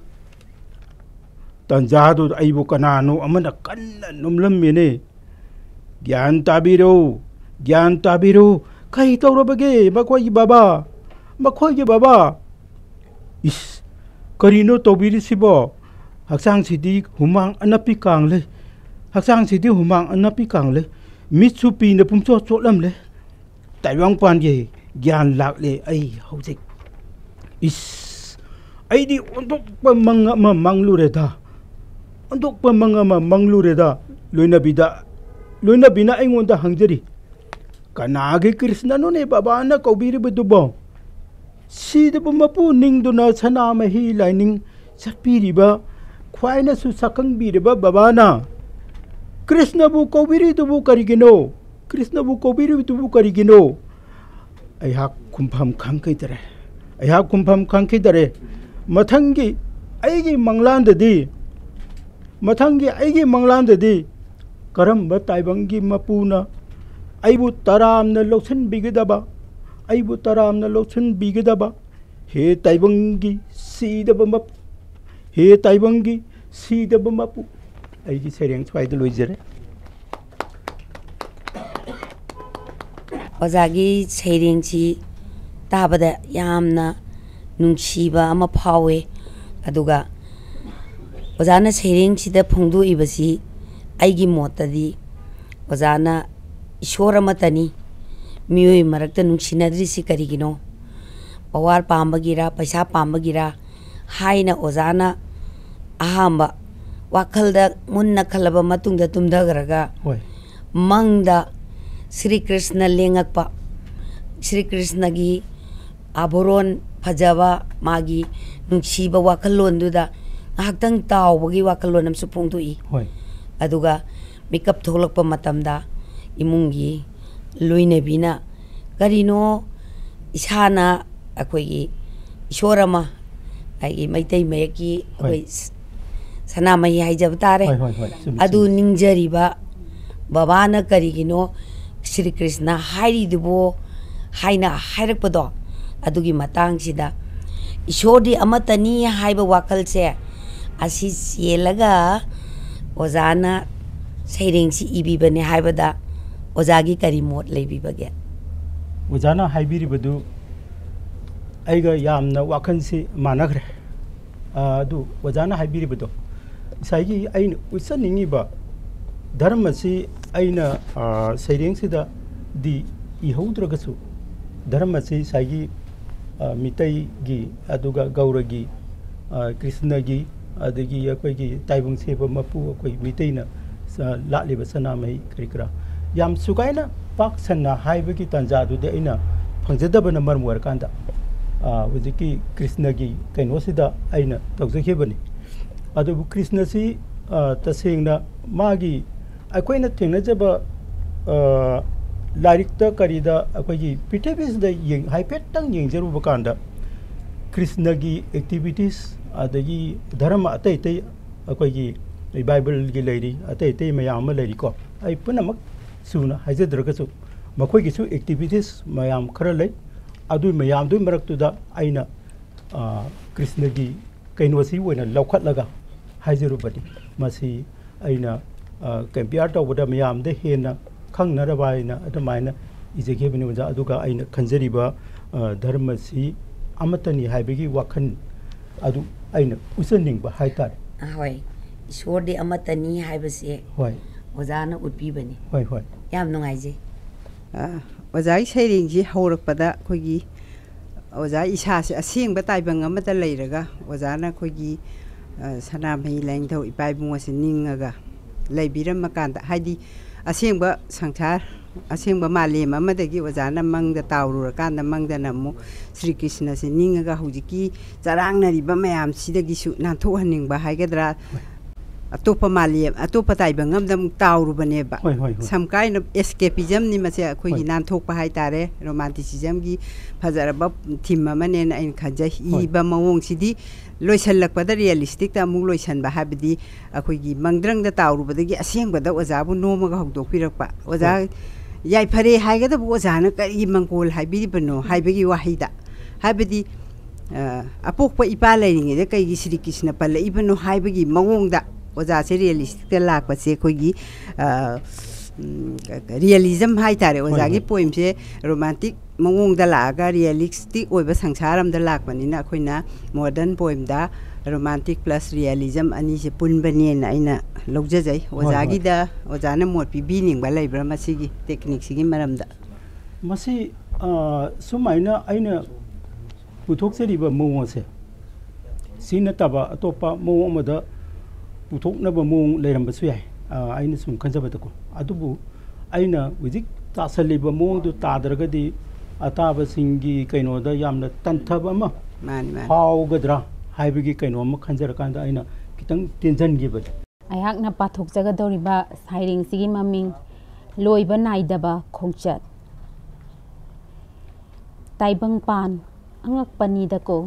tanjadu aibu kanano amana kanna numlammene gyan tabiro kai taurabage makhoi gi baba is karino tobiri sibo hakchang sidi humang anapi kangle hakchang sidi humang anapi kangle mitsupi na pumcho cholam le taiwang pan ge gyan lak le ai hojik is ai di untuk pemanga manglure da untuk pemanga manglure da loina bina ai ngonda hangjari kanage Krishna no ne baba na kaubiri bedubo sida mapu ningduna sana mahi lining sapiriba khwaina su sakang biriba baba na Krishna bu kaubiri tu bu karigino Krishna bu kaubiri tu bu karigino ai hak kumpham khangkai dare mathangi aigi manglandadi karamba taibangi mapuna aibu taramna loksan bigidaba he taibangi sidaba mapu aigi sereng chwaida loijare Ozagi serengchi tabada yamna nungsiba ama phawe aduga ozana serengchi da phongdu ibasi aigi motadi ozana ishora matani miyoi marakta nungsinadri si karigino pawar pambagira paisa pambagira haina ozana ahamba wakhalda munna khalaba matungda tumdagaraga mangda Sri Krishna lengakpa Sri Krishna gi aboron phajaba magi nungsiba wakalon duda ngaktang tawbagi wakalon amsu phongdui aduga makeup tholakpa matamda imungi loinebina karino isana akoi ishorama ai maitai mayaki akoi sanamai haijab tare adu ningjariba babana karigino Sri Krishna hairi dubo haina hairakpado adugi matang sida ishodi amatani haiba wakal se asi yelaga ozana sairengsi ibibane haibada ozagi kari mot leibibage ozana haibiri badu aiga yamna wakansi managre adu ozana haibiri badu saigi ain usaningi ba dharmasi aina sairengsida di ihaudragasu dharmasi saigi mitai gi aduga gauragi Krishna gi adagi akoigi taibung seba mapu akoi mitaina latliba sanamai krikra yam sukaina pak sanna haibagi tanjadu de aina phangjadabana marmwar kanda hujiki Krishna gi kainosida aina tawjkhebani adu Krishna si tasengna magi akoina thengnajaba larikta karida akoigi pitebis da yeng haipetang yengjeru bakanda Krishna gi activities adagi dharma atai akoigi Bible gi leiri atai mayam leiri ko ai punamak suna haijadragasu makoigi su activities mayam khara lei adu mayam du maraktu da aina Krishna gi kainwasi wena laukhatlaga haijaru badi masi aina compare tawbada mayam de hena khangnarabaina adamaina ijegebini wanja aduga aina khanjariba dharma si amatani haibigi wakhan adu aina usaningba haitar hoi ishorde amatani haibase hoi ozana utpibani hoi yam nungaije ozai sairengji haurakpada khogi ozai isase asengba taibang amata leiraga ozana khogi sanamai lengthau ipaibung ase ningaga leibiram makanda haidi asengba sangthar ꯑꯁꯦꯡꯕ ꯃꯥꯂꯦꯝ ꯑꯃꯗꯒꯤ ꯑꯣꯖꯥꯅ ꯃꯪꯗ ꯇꯥꯎꯔꯨꯔꯀꯥꯟꯗ ꯃꯪꯗꯅ ꯑꯃꯨꯛ ꯁ꯭ꯔꯤ ꯀ꯭ꯔꯤꯁꯅꯁꯦ ꯅꯤꯡꯉꯒ ꯍꯧꯖꯤꯛꯀꯤ ꯆꯔꯥꯡꯅꯔꯤꯕ ꯃꯌꯥꯝꯁꯤꯗꯒꯤꯁꯨ ꯅꯥꯟꯊꯣꯛꯍꯟꯅꯤꯡꯕ ꯍꯥꯏꯒꯗ꯭ꯔꯥ ꯑꯇꯣꯞꯄ ꯃꯥꯂꯦꯝ ꯑꯇꯣꯞꯄ ꯇꯥꯏꯕꯪ ꯑꯃꯗ ꯑꯃꯨꯛ ꯇꯥꯎꯔꯨꯕꯅꯦꯕ ꯁꯝ ꯀꯥꯏꯟ ꯑꯣꯐ ꯑꯦꯁꯀꯦꯄꯤꯖꯝꯅꯤ ꯃꯁꯦ ꯑꯩꯈꯣꯏꯒꯤ ꯅꯥꯟꯊꯣꯛꯄ ꯍꯥꯏꯇꯥꯔꯦ ꯔꯣꯃꯥꯟꯇꯤꯁꯤꯖꯝꯒꯤ ꯐꯖꯔꯕ ꯊꯤꯝ ꯑꯃꯅꯦꯅ ꯑꯩꯅ ꯈꯟꯖꯩ ꯏꯕ ꯃꯑꯣꯡꯁꯤꯗꯤ ꯂꯣꯏꯁꯤꯜꯂꯛꯄꯗ ꯔꯤꯌꯦꯂꯤꯁꯇꯤꯛꯇ ꯑꯃꯨꯛ ꯂꯣꯏꯁꯤꯟꯕ ꯍꯥꯏꯕꯗꯤ ꯑꯩꯈꯣꯏꯒꯤ ꯃꯪꯗ꯭ꯔꯪꯗ ꯇꯥꯎꯔꯨꯕꯗꯒꯤ ꯑꯁꯦꯡꯕꯗ ꯑꯣꯖꯥꯕꯨ ꯅꯣꯝꯃꯒ ꯍꯧꯗꯣꯛꯄꯤꯔꯛꯄ ꯑꯣꯖꯥ ꯌꯥꯏꯐꯔꯦ ꯍꯥꯏꯒꯗꯕ ꯑꯣꯖꯥꯅ ꯀꯔꯤꯒꯤ ꯃꯪꯒꯣꯜ ꯍꯥꯏꯕꯤꯔꯤꯕꯅꯣ ꯍꯥꯏꯕꯒꯤ ꯋꯥꯍꯩꯗ ꯍꯥꯏꯕꯗꯤ ꯑꯄꯣꯛꯄ ꯏꯄꯥ ꯂꯩꯔꯤꯉꯩꯗ ꯀꯩꯒꯤ ꯁ꯭ꯔꯤ ꯀ꯭ꯔꯤꯁꯅ ꯄꯜꯂꯛꯏꯕꯅꯣ ꯍꯥꯏꯕꯒꯤ ꯃꯑꯣꯡꯗ ꯑꯣꯖꯥꯁꯦ ꯔꯤꯌꯦꯂꯤꯁꯇꯤꯛꯇ ꯂꯥꯛꯄꯁꯦ ꯑꯩꯈꯣꯏꯒꯤ ꯔꯤꯌꯦꯂꯤꯖꯝ ꯍꯥꯏꯇꯥꯔꯦ ꯑꯣꯖꯥꯒꯤ ꯄꯣꯏꯝꯁꯦ ꯔꯣꯃꯥꯟꯇꯤꯛ ꯃꯑꯣꯡꯗ ꯂꯥꯛꯑꯒ ꯔꯤꯌꯦꯂꯤꯁꯇꯤꯛ ꯑꯣꯏꯕ ꯁꯪꯁꯥꯔ ꯑꯃꯗ ꯂꯥꯛꯄꯅꯤꯅ ꯑꯩꯈꯣꯏꯅ ꯃꯣꯗꯔꯟ ꯄꯣꯏꯝꯗ ꯔꯣꯃꯥꯟꯇꯤꯛ ꯄ꯭ꯂꯁ ꯔꯤꯌꯦꯂꯤꯖꯝ ꯑꯅꯤꯁꯦ ꯄꯨꯟꯕꯅꯦꯅ ꯑꯩꯅ ꯂꯧꯖꯖꯩ ꯑꯣꯖꯥꯒꯤꯗ ꯑꯣꯖꯥꯅ ꯃꯣꯠ ꯄꯤꯕꯤꯅꯤꯡꯕ ꯂꯩꯕ꯭ꯔꯥ ꯃꯁꯤꯒꯤ ꯇꯦꯛꯅꯤꯛꯁꯤꯒꯤ ꯃꯔꯝꯗ ꯃꯁꯤ ꯁꯨꯃꯥꯏꯅ ꯑꯩꯅ ꯄꯨꯊꯣꯛꯆꯔꯤꯕ ꯃꯑꯣꯡ ꯑꯁꯦ ꯁꯤ ꯅꯠꯇꯕ ꯑꯇꯣꯞꯄ ꯃꯑꯣꯡ ꯑꯃꯗ ꯄꯨꯊꯣꯛꯅꯕ ꯃꯑꯣꯡ ꯂꯩꯔꯝꯕꯁꯨ ꯌꯥꯏ ꯑꯩꯅ ꯁꯨꯝ ꯈꯟꯖꯕꯗꯀꯣ ꯑꯗꯨꯕꯨ ꯑꯩꯅ ꯍꯧꯖꯤꯛ ꯇꯥꯁꯜꯂꯤꯕ ꯃꯑꯣꯡꯗꯨ ꯇꯥꯗ꯭ꯔꯒꯗꯤ ꯑꯇꯥꯕꯁꯤꯡꯒꯤ ꯀꯩꯅꯣꯗ ꯌꯥꯝꯅ ꯇꯟꯊꯕ ꯑꯃ ꯐꯥꯎꯒꯗ꯭ꯔꯥ ꯍꯥꯏꯕꯒꯤ ꯀꯩꯅꯣ ꯑꯃ ꯈꯟꯖꯔꯀꯥꯟꯗ ꯑꯩꯅ ꯈꯤꯇꯪ ꯇꯦꯟꯖꯟꯈꯤꯕꯅꯤ ꯑꯩꯍꯥꯛꯅ ꯄꯥꯊꯣꯛꯆꯒꯗꯧꯔꯤꯕ ꯁꯩꯔꯦꯡꯁꯤꯒꯤ ꯃꯃꯤꯡ ꯂꯣꯏꯕ ꯅꯥꯏꯗꯕ ꯈꯣꯡꯆꯠ ꯇꯥꯏꯕꯪꯄꯥꯟ ꯑꯉꯛꯄꯅꯤꯗꯀꯣ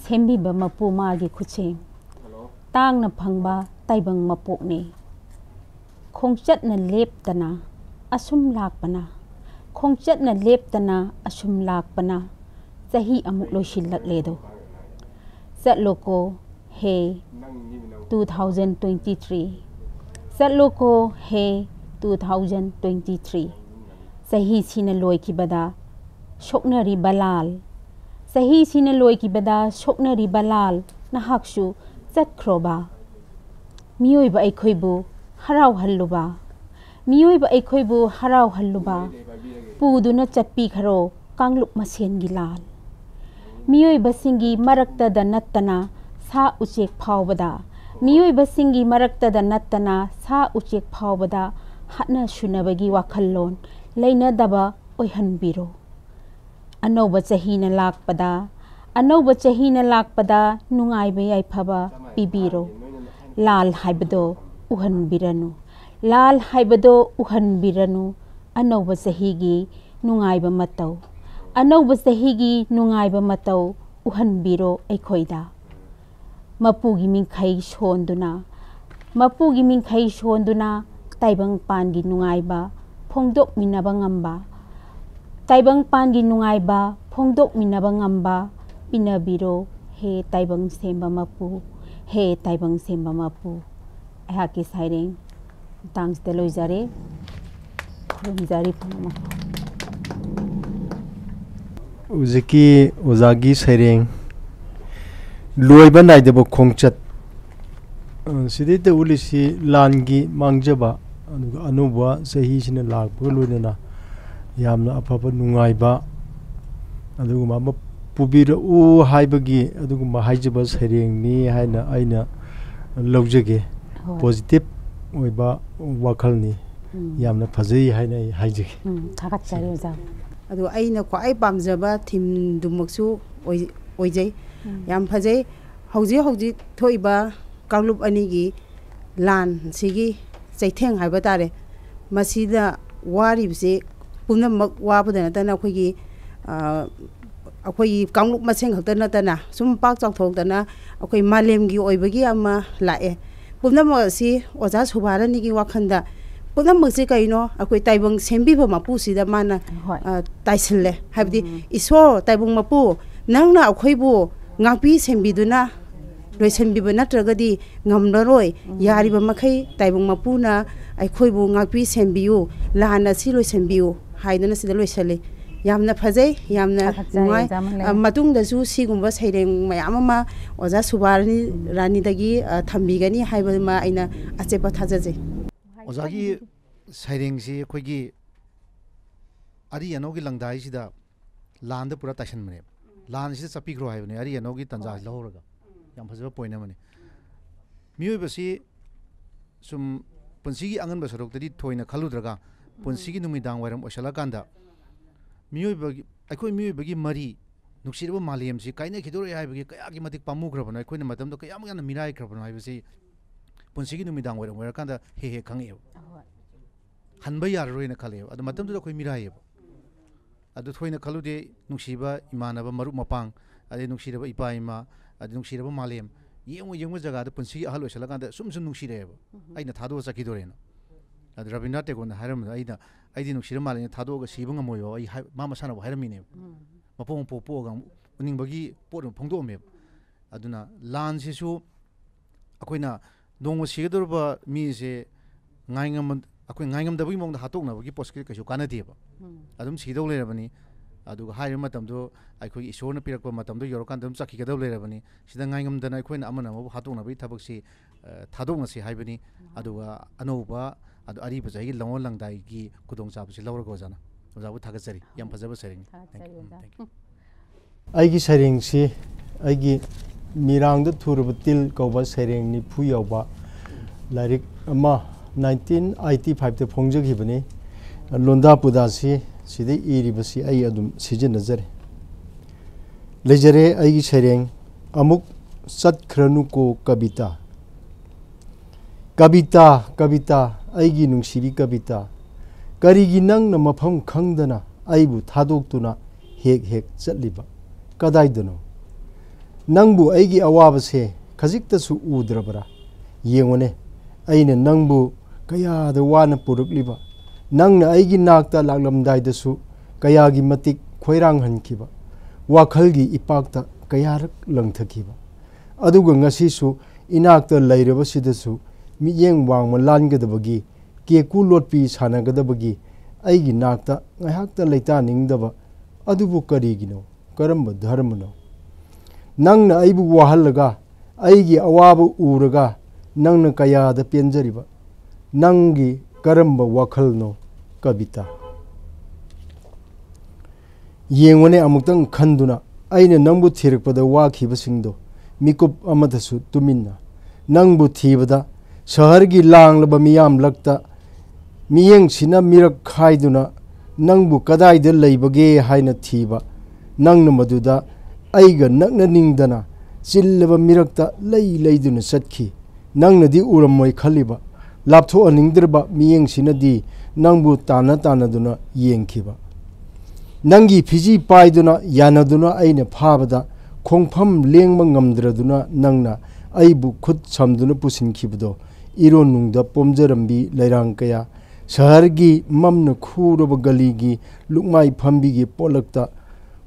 ꯁꯦꯝꯕꯤꯕ ꯃꯄꯨ ꯃꯥꯒꯤ ꯈꯨꯠꯁꯦꯝ ꯇꯥꯡꯅ ꯐꯪꯕ ꯇꯥꯏꯕꯪ ꯃꯄꯣꯛꯅꯤ ꯈꯣꯡꯆꯠꯅ ꯂꯦꯞꯇꯅ ꯑꯁꯨꯝ ꯂꯥꯛꯄꯅ ꯈꯣꯡꯆꯠꯅ ꯂꯦꯞꯇꯅ ꯑꯁꯨꯝ ꯂꯥꯛꯄꯅ ꯆꯍꯤ ꯑꯃꯨꯛ ꯂꯣꯏꯁꯤꯜꯂꯛꯂꯦꯗꯣ ꯆꯠꯂꯣꯀꯣ ꯍꯦ 2023 ꯆꯠꯂꯣꯀꯣ ꯍꯦ 2023 ꯆꯍꯤꯁꯤꯅ ꯂꯣꯏꯈꯤꯕꯗ ꯁꯣꯛꯅꯔꯤꯕ ꯂꯥꯜ ꯆꯍꯤꯁꯤꯅ ꯂꯣꯏꯈꯤꯕꯗ ꯁꯣꯛꯅꯔꯤꯕ ꯂꯥꯜ ꯅꯍꯥꯛꯁꯨ ꯆꯠꯈ꯭ꯔꯣꯕ ꯃꯤꯑꯣꯏꯕ ꯑꯩꯈꯣꯏꯕꯨ ꯍꯔꯥꯎꯍꯜꯂꯨꯕ ꯃꯤꯑꯣꯏꯕ ꯑꯩꯈꯣꯏꯕꯨ ꯍꯔꯥꯎꯍꯜꯂꯨꯕ ꯄꯨꯗꯨꯅ ꯆꯠꯄꯤꯈ꯭ꯔꯣ ꯀꯥꯡꯂꯨꯞ ꯃꯁꯦꯟꯒꯤ ꯂꯥꯜ ꯃꯤꯑꯣꯏꯕꯁꯤꯡꯒꯤ ꯃꯔꯛꯇꯗ ꯅꯠꯇꯅ ꯁꯥ ꯎꯆꯦꯛ ꯐꯥꯎꯕꯗ ꯃꯤꯑꯣꯏꯕꯁꯤꯡꯒꯤ ꯃꯔꯛꯇꯗ ꯅꯠꯇꯅ ꯁꯥ ꯎꯆꯦꯛ ꯐꯥꯎꯕꯗ ꯍꯥꯠꯅ ꯁꯨꯅꯕꯒꯤ ꯋꯥꯈꯜꯂꯣꯟ ꯂꯩꯅꯗꯕ ꯑꯣꯏꯍꯟꯕꯤꯔꯣ ꯑꯅꯧꯕ ꯆꯍꯤꯅ ꯂꯥꯛꯄꯗ ꯅꯨꯡꯉꯥꯏꯕ ꯌꯥꯏꯐꯕ ꯄꯤꯕꯤꯔꯣ ꯂꯥꯜ ꯍꯥꯏꯕꯗꯣ ꯎꯍꯟꯕꯤꯔꯅꯨ ꯂꯥꯜ ꯍꯥꯏꯕꯗꯣ ꯎꯍꯟꯕꯤꯔꯅꯨ ꯑꯅꯧꯕ ꯆꯍꯤꯒꯤ ꯅꯨꯡꯉꯥꯏꯕ ꯃꯇꯧ ꯑꯅꯧꯕ ꯆꯍꯤꯒꯤ ꯅꯨꯡꯉꯥꯏꯕ ꯃꯇꯧ ꯎꯍꯟꯕꯤꯔꯣ ꯑꯩꯈꯣꯏꯗ ꯃꯄꯨꯒꯤ ꯃꯤꯡꯈꯩ ꯁꯣꯟꯗꯨꯅ ꯇꯥꯏꯕꯪꯄꯥꯟꯒꯤ ꯅꯨꯡꯉꯥꯏꯕ ꯐꯣꯡꯗꯣꯛꯃꯤꯟꯅꯕ ꯉꯝꯕ ꯇꯥꯏꯕꯪꯄꯥꯟꯒꯤ ꯅꯨꯡꯉꯥꯏꯕ ꯐꯣꯡꯗꯣꯛꯃꯤꯟꯅꯕ ꯉꯝꯕ ꯄꯤꯅꯕꯤꯔꯣ ꯍꯦ ꯇꯥꯏꯕꯪ ꯁꯦꯝꯕ ꯃꯄꯨ ꯍꯦ ꯇꯥꯏꯕꯪ ꯁꯦꯝꯕ ꯃꯄꯨ ꯑꯩꯍꯥꯛꯀꯤ ꯁꯩꯔꯦꯡ ꯃꯇꯥꯡꯁꯤꯗ ꯂꯣꯏꯖꯔꯦ ꯈꯨꯔꯨꯝꯖꯔꯤ ꯄꯨꯝꯅꯃꯛ ꯍꯧꯖꯤꯛꯀꯤ ꯑꯣꯖꯥꯒꯤ ꯁꯩꯔꯦꯡ ꯂꯣꯏꯕ ꯅꯥꯏꯗꯕ ꯈꯣꯡꯆꯠ ꯁꯤꯗꯩꯗ ꯎꯠꯂꯤꯁꯤ ꯂꯥꯟꯒꯤ ꯃꯥꯡꯖꯕ ꯑꯗꯨꯒ ꯑꯅꯧꯕ ꯆꯍꯤꯁꯤꯅ ꯂꯥꯛꯄꯒ ꯂꯣꯏꯅꯅ ꯌꯥꯝꯅ ꯑꯐꯕ ꯅꯨꯡꯉꯥꯏꯕ ꯑꯗꯨꯒꯨꯝꯕ ꯑꯃ ꯄꯨꯕꯤꯔꯛꯎ ꯍꯥꯏꯕꯒꯤ ꯑꯗꯨꯒꯨꯝꯕ ꯍꯥꯏꯖꯕ ꯁꯩꯔꯦꯡꯅꯤ ꯍꯥꯏꯅ ꯑꯩꯅ ꯂꯧꯖꯒꯦ ꯄꯣꯖꯤꯇꯤꯚ ꯑꯣꯏꯕ ꯋꯥꯈꯜꯅꯤ ꯌꯥꯝꯅ ꯐꯖꯩ ꯍꯥꯏꯅ ꯑꯩ ꯍꯥꯏꯖꯒꯦ ꯊꯥꯒꯠꯆꯔꯤ ꯑꯣꯖꯥ ꯑꯗꯣ ꯑꯩꯅ ꯈ꯭ꯋꯥꯏ ꯄꯥꯝꯖꯕ ꯊꯤꯝꯗꯨꯃꯛꯁꯨ ꯑꯣꯏꯖꯩ ꯌꯥꯝ ꯐꯖꯩ ꯍꯧꯖꯤꯛ ꯊꯣꯛꯏꯕ ꯀꯥꯡꯂꯨꯞ ꯑꯅꯤꯒꯤ ꯂꯥꯟꯁꯤꯒꯤ ꯆꯩꯊꯦꯡ ꯍꯥꯏꯕ ꯇꯥꯔꯦ ꯃꯁꯤꯗ ꯋꯥꯔꯤꯕꯁꯤ ꯄꯨꯝꯅꯃꯛ ꯋꯥꯕꯗ ꯅꯠꯇꯅ ꯑꯩꯈꯣꯏꯒꯤ ꯀꯥꯡꯂꯨꯞ ꯃꯁꯦꯟ ꯈꯛꯇ ꯅꯠꯇꯅ ꯁꯨꯝ ꯄꯥꯛ ꯆꯥꯎꯊꯣꯛꯇꯅ ꯑꯩꯈꯣꯏ ꯃꯥꯂꯦꯝꯒꯤ ꯑꯣꯏꯕꯒꯤ ꯑꯃ ꯂꯥꯛꯑꯦ ꯄꯨꯝꯅꯃꯛ ꯑꯁꯤ ꯑꯣꯖꯥ ꯁꯨꯕꯥꯔꯥꯅꯤꯒꯤ ꯋꯥꯈꯜꯗ ꯄꯨꯝꯅꯃꯛꯁꯤ ꯀꯩꯅꯣ ꯑꯩꯈꯣꯏ ꯇꯥꯏꯕꯪ ꯁꯦꯝꯕꯤꯕ ꯃꯄꯨꯁꯤꯗ ꯃꯥꯅ ꯇꯥꯏꯁꯤꯜꯂꯦ ꯍꯥꯏꯕꯗꯤ ꯏꯁꯣꯔ ꯇꯥꯏꯕꯪ ꯃꯄꯨ ꯅꯪꯅ ꯑꯩꯈꯣꯏꯕꯨ ꯉꯥꯛꯄꯤ ꯁꯦꯟꯕꯤꯗꯨꯅ ꯂꯣꯏꯁꯤꯟꯕꯤꯕ ꯅꯠꯇ꯭ꯔꯒꯗꯤ ꯉꯝꯂꯔꯣꯏ ꯌꯥꯔꯤꯕ ꯃꯈꯩ ꯇꯥꯏꯕꯪ ꯃꯄꯨꯅ ꯑꯩꯈꯣꯏꯕꯨ ꯉꯥꯛꯄꯤ ꯁꯦꯟꯕꯤꯌꯨ ꯂꯥꯟ ꯑꯁꯤ ꯂꯣꯏꯁꯤꯟꯕꯤꯌꯨ ꯍꯥꯏꯗꯨꯅ ꯁꯤꯗ ꯂꯣꯏꯁꯤꯜꯂꯤ ꯌꯥꯝꯅ ꯐꯖꯩ ꯌꯥꯝꯅ ꯅꯨꯡꯉꯥꯏ ꯃꯇꯨꯡꯗꯁꯨ ꯁꯤꯒꯨꯝꯕ ꯁꯩꯔꯦꯡ ꯃꯌꯥꯝ ꯑꯃ ꯑꯣꯖꯥ ꯁꯨꯕꯥꯔꯥꯅꯤꯗꯒꯤ ꯊꯝꯕꯤꯒꯅꯤ ꯍꯥꯏꯕꯗꯨꯃ ꯑꯩꯅ ꯑꯆꯦꯠꯄ ꯊꯥꯖꯖꯩ ꯑꯣꯖꯥꯒꯤ ꯁꯩꯔꯦꯡꯁꯤ ꯑꯩꯈꯣꯏꯒꯤ ꯑꯔꯤ ꯑꯅꯧꯒꯤ ꯂꯪꯗꯥꯏꯁꯤꯗ ꯂꯥꯟꯗ ꯄꯨꯔꯥ ꯇꯥꯏꯁꯟꯕꯅꯦꯕ ꯂꯥꯟꯁꯤꯗ ꯆꯠꯄꯤꯈ꯭ꯔꯣ ꯍꯥꯏꯕꯅꯤ ꯑꯔꯤ ꯑꯅꯧꯒꯤ ꯇꯥꯟꯖꯥꯁꯤ ꯂꯧꯍꯧꯔꯒ ꯌꯥꯝ ꯐꯖꯕ ꯄꯣꯏꯟ ꯑꯃꯅꯤ ꯃꯤꯑꯣꯏꯕꯁꯤ ꯁꯨꯝ ꯄꯨꯟꯁꯤꯒꯤ ꯑꯉꯟꯕ ꯁꯔꯨꯛꯇꯗꯤ ꯊꯣꯏꯅ ꯈꯜꯂꯨꯗ꯭ꯔꯒ पुंसी नुमिदांग वायरम ओशलाकांदा मियोबगी मरी नुक्सिरब मालेम से काइने खिदोरे हाइबगी कयागी मतिक पामुग्रबना अखोइना मतमदो कयाम याना मिराय क्रबना हाइबसी पुंसी नुमिदांग वायरम वायरकांदा हे खंगे हनबा यारोइना खले अद मतमदो अखोइ मिराय अदु थोइना खलुदे नुक्सिबा इमानबा मरु मपांग अदे नुक्सिरबा इपा इमा अदे नुक्सिरबा मालेम येंगो जगह पुंसी अहल ओशलाकांदा सुम नुक्सिरेब अइना थादो चकिदोरेना अद रविन्द्रनाथ टेगोर अदी नुक्सिर माले थादोग सीब गमोयो मा मसाना हाइरमीने मपोंग पोपोग उनिंगबगी पोट फोंदोमे अदुना लान सिसु अखोइना दोंग सिगदोरबा मीसे ngaingam अखोइ ngaingam दबगी मोंग हातोकनाबगी पोस्के कइसु कानदेबा अदुम सिदौ लेरबनी अदुगा हाइर मतमदो अखोइ ईश्वरना पिरकपा मतमदो योरकान दम चखिगदौ लेरबनी सिदा ngaingam दना अखोइना अमना मबु हातोकनाबगी थबकसी थादोकनासी हाइबनी अदुगा अनौबा अदु अरीब जाई लंगो लंगदाई की कुदोंग चाबसी लौरगो जाना ओजाबु थागसरी याम फजबा सरिंग आइगी सरिंग सी आइगी मिरांग थुरब तिल कौबा सरिंग नि फुयावबा लारिक अमा 1985 ते फोंजगिबनी लोंदा पुदासी सिदे इरिबसी आई अदुम सिजनजरे लेजरे आइगी सरिंग अमुक सत्ख्रनु को कविता कविता कविता आइगी नुंसिबी कविता करिगी नंग न मफम खंगदना आइबु थादोक्तुना हेक हेक चलिबा कदाइदनो नंगबु आइगी अवाबसे खजिक्तसु उद्रबरा येंगोने आइने नंगबु कयाद वाना पुरुकलिबा नंगना आइगी नाकता लागलमदाइदसु कयागी मतिक खोइरांग हनखिबा वाखलगी इपाकता कयारक लंगथखिबा अदुगा ngasisu इनाकता लैरबसिदसु मियेंग वांग लानगदबगी केकु लोटपी सानगदबगी आइगी नाकता ngahakta leita ningdaba adubu karigino karamba dharmano nangna aibu wahalaga aigi awabu uraga nangna kayada penjariba nangi karamba wakhalno kavita yengone amuktang khanduna aina nangbu thirakpada wakhibasingdo mikup amadasu tuminna nangbu thibada शहर की लांगलब मियाम लगता मियंग सिना मिरक खाइदुना नंगबु कदाइद लैबगे हाइना थीबा नंगन मदुदा आइगा नगना निंगदना चिल्लब मिरकता लैदुना सटखी नंगनदी उरमोय खलिबा लापथो अनिंगद्रबा मियंग सिनादी नंगबु ताना तानादुना येंखिबा नंगी Fiji पाइदुना यानादुना आइना फाबदा खोंफम लेंबा ngamद्रदुना नंगना आइबु खुद समदुना पुसिनखिबदो इरोनुंगदा पोमजरम्बी लैरांग कया शहर की ममन खूरब गली की लुकमाई फंबी की पोलकता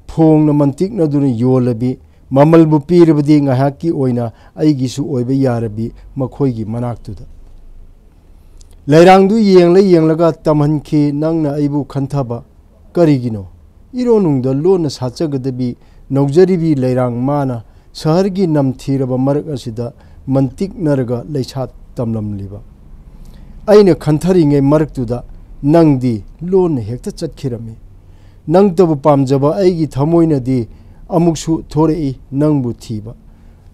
फोंग मंतिक नदुना योलबी ममलबु पीरबदी ngahaकी ओइना आइगिसु ओइबे यारबी मखोइगी मनाक्तुदा लैरांगदु येंगलगा तमहनखी नंगना आइबु खंथबा करिगिनो इरोनुंगदा लोन साचगदबी नौजरिबी लैरांग माना शहर की नमथीरब मरक असिदा मंतिक नरगा लैसा तमलमलिबा आइना खंथरिंगे मरकतुदा नंगदी लोन हेक्ता चटखिरमी नंगतबु पामजबा आइगी थमोइनदी अमुकसु थोरई नंगबु थीबा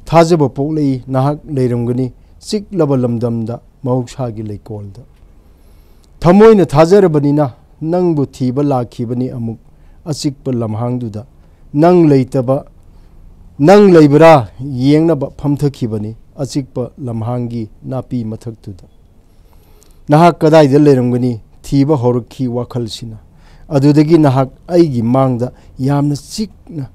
थाजबा पोक्लई नाहक लेरमगनी चिकलबा लमदमदा महौसागी लेकोलदा थमोइना थाजरबनिना नंगबु थीबा लाखिबनी अमुक अचिकपा लमहांगदुदा नंग लेतबा नंग लेबरा येंगनबा फमथखिबनी अचिकपा लमहांगी नापी मथक्तुदा नाहक कदाइदा लेरमगनी थीबा हौरखी वाखलसिना अदुदगी नाहक आइगी मांगदा यामना चिकना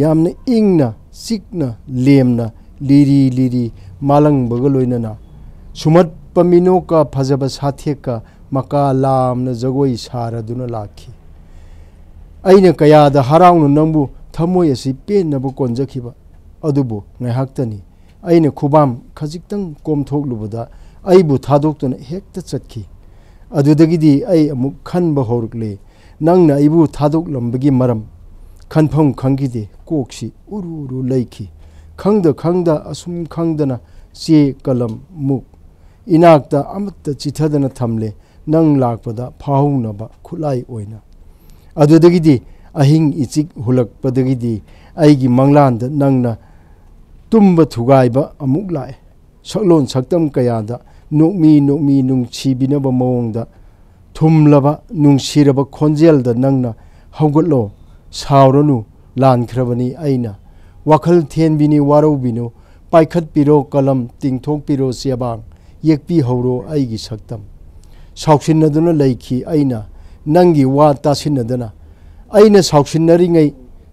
यामना इंगना चिकना लेमना लिरी लिरी मालंगबगा लोइनना सुमत पमिनो का फजबा साथेका मका लामना जगोई सारदुना लाखी आइना कयादा हराउनु नंबु थमोय असि पेनबो कोनजखिबा अदुबो ngahakतनी आइना खुबाम खजिक्तंग कोमथोकलुबदा आइबु थादोक्तुना हेक्ता चटखी अदुदगिदी आइ अमुक खनबा हौरकले नंगना आइबु थादोकलंबगी मरम खनफम खंगिदे कोक्सी उरुरु लैखी खंगदा असुम खंगदना चे कलम मुक इनाकता अमत्ता चिथदना थमले नंग लाकपदा फाहुनबा खुलाई ओइना अदुदगिदी अहिंग इचिक हुलकपदगिदी आइगी मंगलांद नंगना तुम्बा थुगाइबा अमुक लाए सकलोन सक्तम कयादा नोकमी नुंगसीबिनबा मओंगदा थुमलबा नुंसिरबा खोंजेलदा नंगना हौगतलो सावरनु लानख्रबनी आइना वाखल थेनबिनी वारौबिनो पाइखत पिरो कलम तिंथोक पिरो सेबांग येकपी हौरो आइगी सक्तम साउसिनदुना लैखी आइना नंगी वा तासिनदना आइना साउसिनरिङै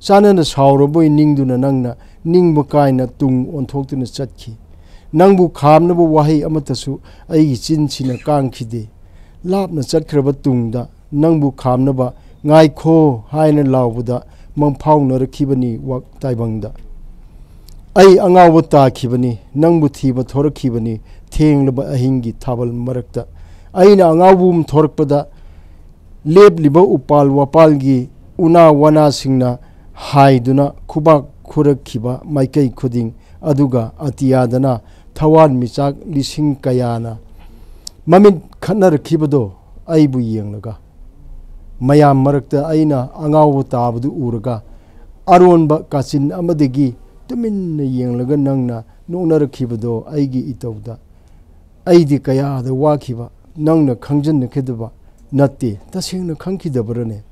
चानना सावरबोय निंगदुना नंगना निंगबो कायना तुंग ओंथोक्तुना चटखी नंगबु खामनबो वाहै अमतसु आइगी चिनसिना कांखिदे लापना चटख्रबा तुंगदा नंगबु खामनबा ngaikho haina lawbuda mangphaunarkhibani wak taibangda ai angaw ta khibani nangbu thiba thorakhibani thenglaba ahingi thabal marakta aina angawum thorakpada lebliba upal wapalgi una wana singna haiduna khubak khurakhiba maikai khuding aduga atiyadana thawan michak lising kayana mamin khanarkhibado aibu yenglaga mayam marakta aina angaw tabdu urga aronba kachin amadegi tumin yenglaga nangna nongnarakibado aigi itawda aidi kaya da wakhiba nangna khangjan khidaba natte tasengna khangkidabrane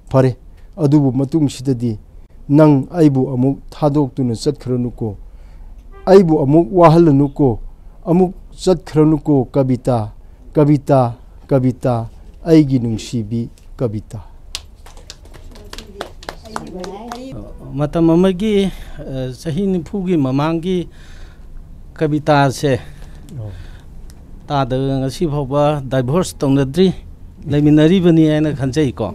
pare adubu matung sidadi nang aibu amuk thadok tuna chatkhranuko aibu amuk wahalnuko amuk chatkhranuko kabita kabita kabita aigi nungsibi कविता मतम अमगी सही निफुगी ममांगी कविता से ताद ngasi phawba divorce tongdri leminari bani aina khanjai ko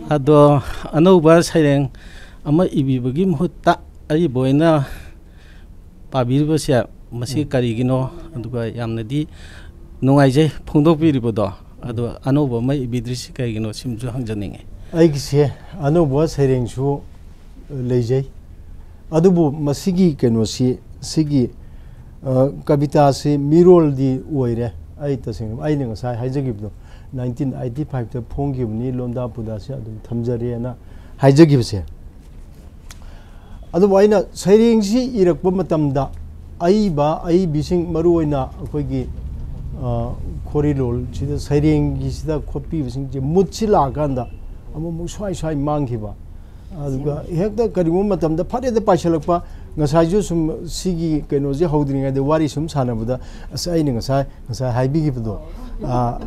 ado anouba saireng ama ibibagi muhutta ari boina pabirba se masi karigino aduga yamnadi nungaijai phongdokpiribodo ado anoba mai bidrisi kaigino simju hangjaninge aigise anoba serengsu leijai adubu masigi kenosi sigi kavita se mirol di oire ai taseng ai ne ngasai haijagibdo 1985 ta phonggibni londa puda se adum thamjare na haijagibse adu aina serengsi irakpa matamda ai ba ai bising maru oina akoigi खोरीलोल सिदा सैरेंगी सिदा खोपी बिसिंग जे मुच्छिला गांदा अमु स्वाई स्वाई मांगखिबा अदुगा हेक्ता करिमो मतमदा फरेदा पाइसलकपा ngसाइजु सुम सिगी केनो जे हौद्रिङा दे वारी सुम सानबदा असै नि ngसाइ हाइबिगिबदो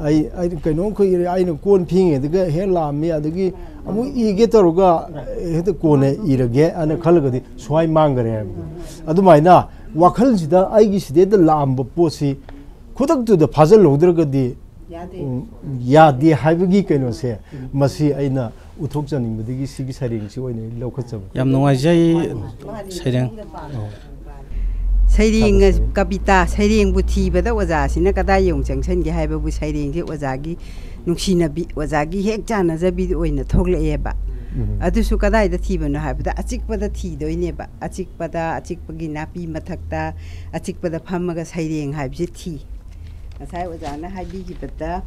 आई केनो खो आइनो कोन फिङे दगा हे लामि अदगी अमु इगे तरुगा हेत कोने इरगे अन खलगदि स्वाई मांगरे अदुमाइना वाखल सिदा आइगी सिदे द लामब पोसी खुदक्तुदा फाजल लौद्रगदी यादे हाइबगी केनो से मसी आइना उथोकजनिंगबदगी सिगी सरिंगसी ओइने लौखचब याम नोंगाइजै सैरें सैरेंग कविता सैरेंग बुथीबदा ओजासिना कदा यौं जंक्शन गे हाइबबु सैरेंग जे ओजागी नुंसिनबी ओजागी हेक चानजबी ओइना थोगलेबा अदुसु कदाइदा थीबनो हाइबदा अचिकपदा थीदोइनेबा अचिकपगी नापी मथक्ता अचिकपदा फमगा सैरेंग हाइबजे थी असai ojana haibigibada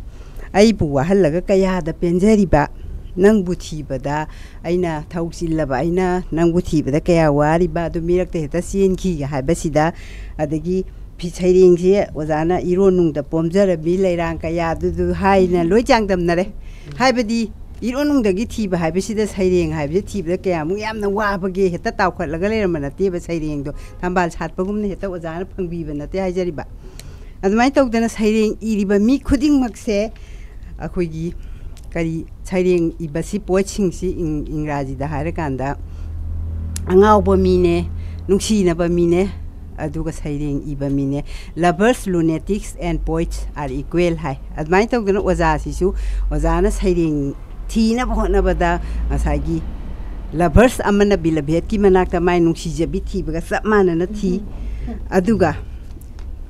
aibu wahalaga kayada penjariba nangbu thibada aina thausilaba aina nangbu thibada kaya wariba adu mirakte heta sienki ga haibasida adagi phisairing je ojana ironungda pomjarabi leirang kaya du haina loi changdamnare haibadi ironungdagi thiba haibasida saireng haibje thibada kaya mu yamna wabage heta tawkhatlaga leiramana teba saireng do thambal satpagumne heta ojana phangbiba nate haijariba adumai tawdana saireng iriba mi khuding makse akhoi kari saireng ibasi poching si ingraji da harakanda angawba mine nungsina ba mine aduga saireng iba mine lovers lunatics and poets are equal hai adumai tawdana oza sisu ozana saireng thina bhona bada asagi lovers amana bilabhet ki manakta mai nungsijabi thibaga samana na thi aduga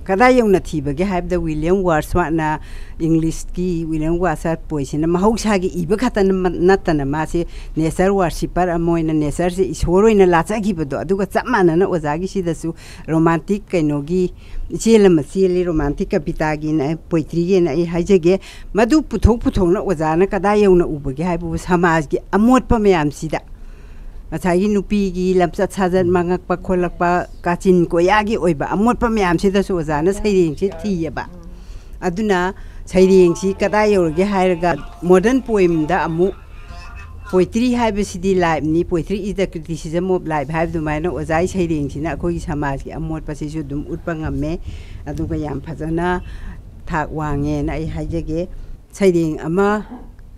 kada yongna thibage haibda William Wordsworth English ki William Wordsworth poisina mahausa gi iba khatan natana mase nature worshipper amoina nature se isoroina lacha gi bodo aduga chamana na ojagi sidasu romantic kainogi chelama cheli romantic kapita gi na poetry gi na haijage madu puthok na ojana kada yongna ubage haibu samaj gi amotpa mayam sida Asai nupi gi lamsat sajan mangak pa kholak pa kachin ko yagi oiba amot pa myam sida so jana saireng se thiyaba aduna ꯁꯩꯔꯦꯡꯁꯤ ꯀꯗꯥꯏ ꯌꯧꯔꯒꯦ ꯍꯥꯏꯔꯒ modern ꯄꯣꯏꯝꯗ ꯑꯃꯨꯛ poetry ꯍꯥꯏꯕꯁꯤꯗꯤ ꯂꯥꯏꯐꯅꯤ, poetry is the criticism of life ꯍꯥꯏꯕꯗꯨꯃꯥꯏꯅ ꯑꯣꯖꯥꯒꯤ ꯁꯩꯔꯦꯡꯁꯤꯅ ꯑꯩꯈꯣꯏꯒꯤ ꯁꯃꯥꯖꯀꯤ ꯑꯃꯣꯠꯄꯁꯤꯁꯨ ꯑꯗꯨꯝ ꯎꯠꯄ ꯉꯝꯃꯦ, ꯑꯗꯨꯒ ꯌꯥꯝ ꯐꯖꯅ ꯊꯥꯛ ꯋꯥꯡꯉꯦꯅ ꯑꯩ ꯍꯥꯏꯖꯒꯦ. ꯁꯩꯔꯦꯡ ꯑꯃ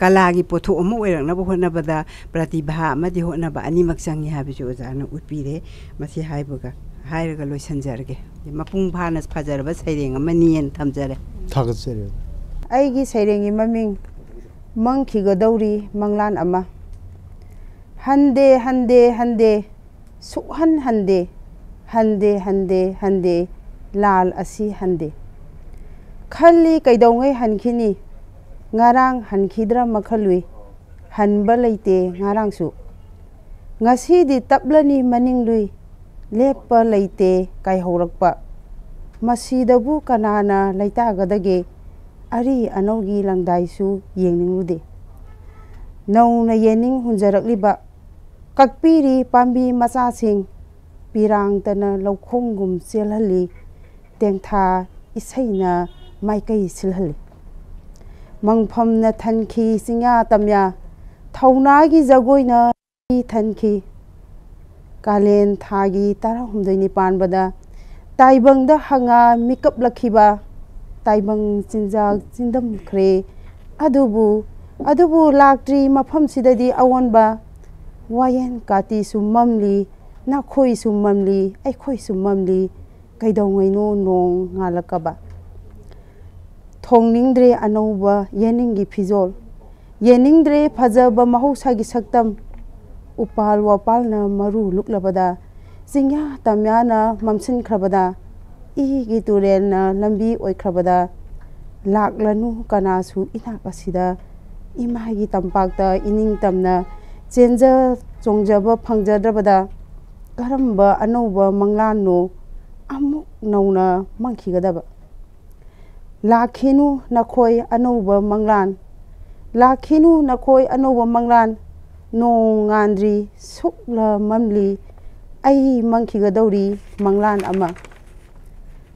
ꯀꯂꯥꯒꯤ ꯄꯣꯠꯊꯣꯛ ꯑꯃ ꯑꯣꯏꯔꯛꯅꯕ ꯍꯣꯠꯅꯕꯗ ꯄ꯭ꯔꯇꯤꯚꯥ ꯑꯃꯗꯤ ꯍꯣꯠꯅꯕ ꯑꯅꯤꯃꯛ ꯆꯪꯉꯤ ꯍꯥꯏꯕꯁꯨ ꯑꯣꯖꯥꯅ ꯎꯠꯄꯤꯔꯦ. ꯃꯁꯤ ꯍꯥꯏꯔꯒ ꯂꯣꯏꯁꯤꯟꯖꯔꯒꯦ. ꯃꯄꯨꯡ ꯐꯥꯅ ꯐꯖꯔꯕ ꯁꯩꯔꯦꯡ ꯑꯃꯅꯤꯅ ꯊꯝꯖꯔꯦ. ꯊꯥꯒꯠꯆꯔꯤ. ꯑꯩꯒꯤ ꯁꯩꯔꯦꯡꯒꯤ ꯃꯃꯤꯡ ꯃꯪꯈꯤꯒꯗꯧꯔꯤ ꯃꯪꯂꯥꯟ ꯑꯃ. ꯍꯟꯗꯦ ꯍꯟꯗꯦ ꯍꯟꯗे ꯁꯨꯛꯍꯟ ꯍꯟꯗꯦ, ꯍꯟꯗꯦ ꯍꯟꯗे ꯍꯟꯗे ꯂꯥꯜ ꯑꯁꯤ ꯍꯟꯗꯦ. ꯈꯜꯂꯤ ꯀꯩꯗꯧꯉꯩ ꯍꯟꯈꯤꯅꯤ, ꯉꯔꯥꯡ ꯍꯟꯈꯤꯗ꯭ꯔꯥ ꯃꯈꯜꯂꯨꯏ, ꯍꯟꯕ ꯂꯩꯇꯦ ꯉꯔꯥꯡꯁꯨ. ꯉꯁꯤꯗꯤ ꯇꯞꯂꯅꯤ ꯃꯅꯤꯡꯂꯨꯏ, ꯂꯦꯞꯄ ꯂꯩꯇꯦ ꯀꯥꯏꯍꯧꯔꯛꯄ. ꯃꯁꯤꯗꯕꯨ ꯀꯅꯥꯅ ꯂꯩꯇꯥꯒꯗꯒꯦ, ꯑꯔꯤ ꯑꯅꯧꯒꯤ ꯂꯪꯗꯥꯏꯁꯨ ꯌꯦꯡꯅꯤꯡꯂꯨꯗꯦ. ꯅꯧꯅ ꯌꯦꯅꯤꯡ ꯍꯨꯟꯖꯔꯛꯂꯤꯕ ꯀꯛꯄꯤꯔꯤ ꯄꯥꯝꯕꯤ ꯃꯆꯥꯁꯤꯡ, ꯄꯤꯔꯥꯡꯇꯅ ꯂꯧꯈꯣꯡꯒꯨꯝ ꯆꯦꯜꯍꯜꯂꯤ, ꯇꯦꯡꯊꯥ ꯏꯁꯩꯅ ꯃꯥꯏꯀꯩ ꯁꯤꯜꯍꯜꯂꯤ. ꯃꯪꯐꯝꯅ ꯊꯟꯈꯤ ꯆꯤꯡꯌꯥ ꯇꯝꯌꯥ, ꯊꯧꯅꯥꯒꯤ ꯖꯒꯣꯏꯅ ꯊꯟꯈꯤ. ꯀꯥꯂꯦꯟ ꯊꯥꯒꯤ 19 ꯄꯥꯟꯕꯗ ꯇꯥꯏꯕꯪꯗ ꯍꯪꯉꯥ ꯃꯤꯀꯞꯂꯛꯈꯤꯕ, ꯇꯥꯏꯕꯪ ꯆꯤꯟꯖꯥꯛ ꯆꯤꯟꯗꯝꯈ꯭ꯔꯦ ꯑꯗꯨꯕꯨ ꯂꯥꯛꯇ꯭ꯔꯤ ꯃꯐꯝꯁꯤꯗꯗꯤ ꯑꯑꯣꯟꯕ. ꯋꯥꯌꯦꯟ ꯀꯥꯇꯤꯁꯨ ꯃꯝꯂꯤ, ꯅꯈꯣꯏꯁꯨ ꯃꯝꯂꯤ, ꯑꯩꯈꯣꯏꯁꯨ ꯃꯝꯂꯤ, ꯀꯩꯗꯧꯉꯩꯅꯣ ꯅꯣꯡ ꯉꯥꯜꯂꯛꯀꯕ. ꯊꯣꯡꯅꯤꯡꯗ꯭ꯔꯦ ꯑꯅꯧꯕ ꯌꯦꯅꯤꯡꯒꯤ ꯐꯤꯖꯣꯜ, ꯌꯦꯅꯤꯡꯗ꯭ꯔꯦ ꯐꯖꯕ ꯃꯍꯧꯁꯥꯒꯤ ꯁꯛꯇꯝ. ꯎꯄꯥꯜ ꯋꯥꯄꯥꯜꯅ ꯃꯔꯨ ꯂꯨꯛꯂꯕꯗ, ꯆꯤꯡꯌꯥ ꯇꯝꯌꯥꯅ ꯃꯝꯁꯤꯟꯈ꯭ꯔꯕꯗ, ꯏꯒꯤ ꯇꯨꯔꯦꯜꯅ ꯂꯝꯕꯤ ꯑꯣꯏꯈ꯭ꯔꯕꯗ, ꯂꯥꯛꯂꯅꯨ ꯀꯅꯥꯁꯨ ꯏꯅꯥꯛ ꯑꯁꯤꯗ. ꯏꯃꯥꯒꯤ ꯇꯝꯄꯥꯛꯇ ꯏꯅꯤꯡꯇꯝꯅ ꯆꯦꯟꯖ ꯆꯣꯡꯖꯕ ꯐꯪꯖꯗ꯭ꯔꯕꯗ, ꯀꯔꯝꯕ ꯑꯅꯧꯕ ꯃꯪꯂꯥꯟꯅꯣ ꯑꯃꯨꯛ ꯅꯧꯅ ꯃꯪꯈꯤꯒꯗꯕ. ꯂꯥꯛꯈꯤꯅꯨ ꯅꯈꯣꯏ ꯑꯅꯧꯕ ꯃꯪꯂꯥꯟ, ꯂꯥꯛꯈꯤꯅꯨ ꯅꯈꯣꯏ ꯑꯅꯧꯕ ꯃꯪꯂꯥꯟ. ꯅꯣꯡ ꯉꯥꯟꯗ꯭ꯔꯤ ꯁꯨꯛꯂ ꯃꯝꯂꯤ, ꯑꯩ ꯃꯪꯈꯤꯒꯗꯧꯔꯤ ꯃꯪꯂꯥꯟ ꯑꯃ.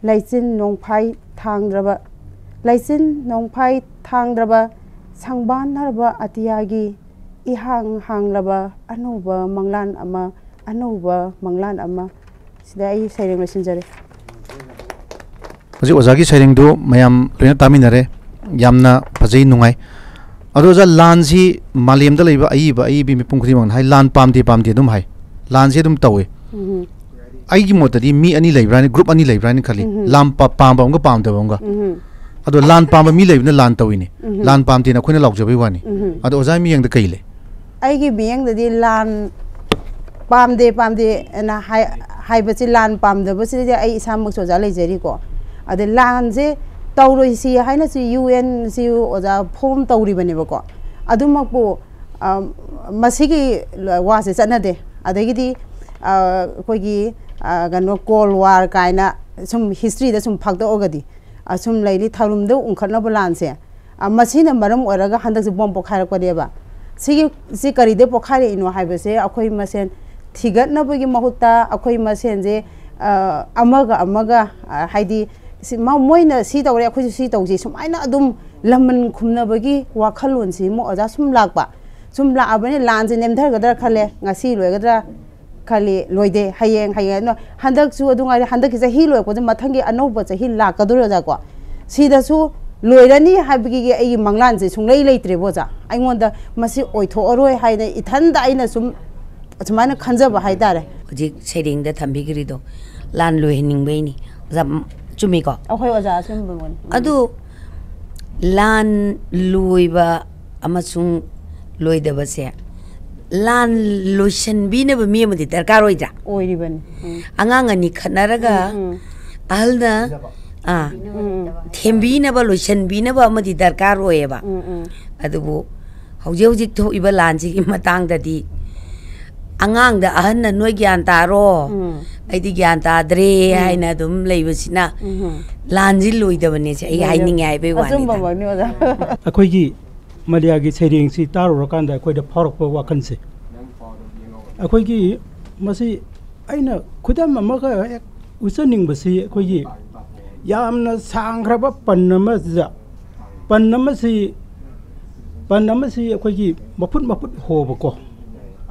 ꯂꯩꯆꯤꯟ ꯅꯣꯡꯐꯥꯏ ꯊꯥꯡꯗ꯭ꯔꯕ, ꯂꯩꯆꯤꯟ ꯅꯣꯡꯐꯥꯏ ꯊꯥꯡꯗ꯭ꯔꯕ, ꯁꯪꯕꯥꯟꯅꯔꯕ ꯑꯇꯤꯌꯥꯒꯤ ꯏꯍꯥꯡ ꯍꯥꯡꯂꯕ ꯑꯅꯧꯕ ꯃꯪꯂꯥꯟ ꯑꯃ, ꯑꯅꯧꯕ ꯃꯪꯂꯥꯟ ꯑꯃ. ꯁꯤꯗ ꯑꯩ ꯁꯩꯔꯦꯡ ꯂꯣꯏꯁꯤꯟꯖꯔꯦ. ꯍꯧꯖꯤꯛ ꯑꯣꯖꯥꯒꯤ ꯁꯩꯔꯦꯡꯗꯨ ꯃꯌꯥꯝ ꯂꯣꯏꯅ ꯇꯥꯃꯤꯟꯅꯔꯦ, ꯌꯥꯝꯅ ꯐꯖꯩ ꯅꯨꯡꯉꯥꯏ. ꯑꯗꯣ ꯑꯣꯖꯥ, ꯂꯥꯟꯁꯤ ꯃꯥꯂꯦꯝꯗ ꯂꯩꯕ ꯑꯏꯕꯤ ꯃꯤꯄꯨꯝ ꯈꯨꯗꯤꯡꯃꯛꯅ ꯍꯥꯏ, ꯂꯥꯟ ꯄꯥꯝꯗꯦ ꯑꯗꯨꯝ ꯍꯥꯏ, ꯂꯥꯟꯁꯤ ꯑꯗꯨꯝ ꯇꯧꯏ. ꯑꯩꯒꯤ ꯃꯣꯠꯇꯗꯤ ꯃꯤ ꯑꯅꯤ ꯂꯩꯕ꯭ꯔꯥꯅꯤ, ꯒ꯭ꯔꯨꯞ ꯑꯅꯤ ꯂꯩꯕ꯭ꯔꯥꯅꯤ ꯈꯜꯂꯤ, ꯂꯥꯟ ꯄꯥꯝꯕ ꯑꯃꯒ ꯄꯥꯝꯗꯕ ꯑꯃꯒ. ꯑꯗꯣ ꯂꯥꯟ ꯄꯥꯝꯕ ꯃꯤ ꯂꯩꯕꯅ ꯂꯥꯟ ꯇꯧꯏꯅꯤ, ꯂꯥꯟ ꯄꯥꯝꯗꯦꯅ ꯑꯩꯈꯣꯏꯅ ꯂꯥꯎꯖꯕꯩ ꯋꯥꯅꯤ. ꯑꯗꯣ ꯑꯣꯖꯥ ꯃꯤꯠꯌꯦꯡꯗ ꯀꯩ ꯂꯩ? ꯑꯩꯒꯤ ꯃꯤꯠꯌꯦꯡꯗꯗꯤ ꯂꯥꯟ ꯄꯥꯝꯗꯦ ꯄꯥꯝꯗꯦꯅ ꯍꯥꯏꯕꯁꯤ, ꯂꯥꯟ ꯄꯥꯝꯗꯕꯁꯤꯗꯤ ꯑꯩ ꯏꯁꯥꯃꯛꯁꯨ ꯑꯣꯖꯥ ꯂꯩꯖꯔꯤꯀꯣ. ꯑꯗ ꯂꯥꯟꯁꯦ ꯇꯧꯔꯣꯏꯁꯤ ꯍꯥꯏꯅꯁꯨ UN-ꯁꯤ ꯑꯣꯖꯥ ꯐꯣꯝ ꯇꯧꯔꯤꯕꯅꯦꯕꯀꯣ. ꯑꯗꯨꯃꯛꯄꯨ ꯃꯁꯤꯒꯤ ꯋꯥꯁꯦ ꯆꯠꯅꯗꯦ. ꯑꯗꯒꯤꯗꯤ ꯑꯩꯈꯣꯏꯒꯤ ꯀꯩꯅꯣ ꯀꯣꯜ ꯋꯥꯔ ꯀꯥꯏꯅ ꯁꯨꯝ ꯍꯤꯁꯇ꯭ꯔꯤꯗ ꯁꯨꯝ ꯐꯥꯛꯇꯣꯛꯑꯒꯗꯤ ꯁꯨꯝ ꯂꯩꯔꯤ ꯊꯧꯔꯨꯝꯗ ꯎꯪꯈꯠꯅꯕ ꯂꯥꯟꯁꯦ. ꯃꯁꯤꯅ ꯃꯔꯝ ꯑꯣꯏꯔꯒ ꯍꯟꯗꯛꯁꯦ ꯕꯣꯝ ꯄꯣꯈꯥꯏꯔꯛꯄꯅꯦꯕ. ꯁꯤ ꯀꯔꯤꯗ ꯄꯣꯈꯥꯏꯔꯛꯏꯅꯣ ꯍꯥꯏꯕꯁꯦ ꯑꯩꯈꯣꯏ ꯃꯁꯦꯟ ꯊꯤꯒꯠꯅꯕꯒꯤ ꯃꯍꯨꯠꯇ ꯑꯩꯈꯣꯏ ꯃꯁꯦꯟꯁꯦ ꯑꯃꯒ ꯍꯥꯏꯗꯤ ꯃꯣꯏꯅ ꯁꯤ ꯇꯧꯔꯦ ꯑꯩꯈꯣꯏꯁꯨ ꯁꯤ ꯇꯧꯁꯤ, ꯁꯨꯃꯥꯏꯅ ꯑꯗꯨꯝ ꯂꯃꯟ ꯈꯨꯝꯅꯕꯒꯤ ꯋꯥꯈꯜꯂꯣꯟꯁꯤ ꯑꯃꯨꯛ ꯑꯣꯖꯥ ꯁꯨꯝ ꯂꯥꯛꯄ. ꯁꯨꯝ ꯂꯥꯛꯑꯕꯅꯤ ꯂꯥꯟꯁꯦ ꯅꯦꯝꯊꯔꯒꯗ꯭ꯔꯥ ꯈꯜꯂꯦ, ꯉꯁꯤ ꯂꯣꯏꯒꯗ꯭ꯔꯥ ꯈꯜꯂꯤ, ꯂꯣꯏꯗꯦ. ꯍꯌꯦꯡ ꯍꯟꯗꯛꯁꯨ ꯑꯗꯨ ꯉꯥꯏꯔꯦ. ꯍꯟꯗꯛꯀꯤ ꯆꯍꯤ ꯂꯣꯏꯔꯛꯄꯗ ꯃꯊꯪꯒꯤ ꯑꯅꯧꯕ ꯆꯍꯤ ꯂꯥꯛꯀꯗꯧꯔꯦ ꯑꯣꯖꯥꯀꯣ. ꯁꯤꯗꯁꯨ ꯂꯣꯏꯔꯅꯤ ꯍꯥꯏꯕꯒꯤ ꯑꯩꯒꯤ ꯃꯪꯂꯥꯟꯁꯦ ꯁꯨꯡꯂꯩ ꯂꯩꯇ꯭ꯔꯦꯕ ꯑꯣꯖꯥ. ꯑꯩꯉꯣꯟꯗ ꯃꯁꯤ ꯑꯣꯏꯊꯣꯛꯑꯔꯣꯏ ꯍꯥꯏꯅ ꯏꯊꯟꯗ ꯑꯩꯅ ꯁꯨꯃꯥꯏꯅ ꯈꯟꯖꯕ ꯍꯥꯏꯇꯥꯔꯦ. ꯍꯧꯖꯤꯛ ꯁꯩꯔꯦꯡꯗ ꯊꯝꯕꯤꯈ꯭ꯔꯤꯗꯣ ꯂꯥꯟ ꯂꯣꯏꯍꯟꯅꯤꯡꯕꯩꯅꯤ ꯑꯣꯖꯥ, ꯆꯨꯝꯃꯤꯀꯣ? ꯑꯩꯈꯣꯏ ꯑꯣꯖꯥ ꯑꯆꯨꯝꯕꯅꯤ. ꯑꯗꯨ ꯂꯥꯟ ꯂꯣꯏꯕ ꯑꯃꯁꯨꯡ ꯂꯣꯏꯗꯕꯁꯦ, ꯂꯥꯟ ꯂꯣꯏꯁꯟꯕꯤꯅꯕ ꯃꯤ ꯑꯃꯗꯤ ꯗꯔꯀꯥꯔ ꯑꯣꯏꯗ꯭ꯔꯥ? ꯑꯣꯏꯔꯤꯕꯅꯤ. ꯑꯉꯥꯡ ꯑꯅꯤ ꯈꯠꯅꯔꯒ ꯑꯍꯜꯅ ꯊꯦꯝꯕꯤꯅꯕ ꯂꯣꯏꯁꯟꯕꯤꯅꯕ ꯑꯃꯗꯤ ꯗꯔꯀꯥꯔ ꯑꯣꯏꯌꯦꯕ. ꯑꯗꯨꯕꯨ ꯍꯧꯖꯤꯛ ꯊꯣꯛꯏꯕ ꯂꯥꯟꯁꯤꯒꯤ ꯃꯇꯥꯡꯗꯗꯤ ꯑꯉꯥꯡꯗ ꯑꯍꯟꯅ ꯅꯣꯏ ꯒ꯭ꯌꯥꯟ ꯇꯥꯔꯣ, ꯑꯩꯗꯤ ꯒ꯭ꯌꯥꯟ ꯇꯥꯗ꯭ꯔꯦ ꯍꯥꯏꯅ ꯑꯗꯨꯝ ꯂꯩꯕꯁꯤꯅ ꯂꯥꯟꯁꯤ ꯂꯣꯏꯗꯕꯅꯦꯁꯦ ꯑꯩ ꯍꯥꯏꯅꯤꯡꯉꯦ ꯍꯥꯏꯕꯩ ꯋꯥꯅꯤꯗ. ꯑꯩꯈꯣꯏꯒꯤ ꯃꯂꯤꯌꯥꯒꯤ ꯁꯩꯔꯦꯡꯁꯤ ꯇꯥꯔꯨꯔꯀꯥꯟꯗ ꯑꯩꯈꯣꯏꯗ ꯐꯥꯎꯔꯛꯄ ꯋꯥꯈꯜꯁꯦ, ꯑꯩꯈꯣꯏꯒꯤ ꯃꯁꯤ ꯑꯩꯅ ꯈꯨꯗꯝ ꯑꯃꯒ ꯍꯦꯛ ꯎꯠꯆꯅꯤꯡꯕꯁꯤ, ꯑꯩꯈꯣꯏꯒꯤ ꯌꯥꯝꯅ ꯁꯥꯡꯈ꯭ꯔꯕ ꯄꯟ ꯑꯃꯗ pan namasi akhoi maput hobako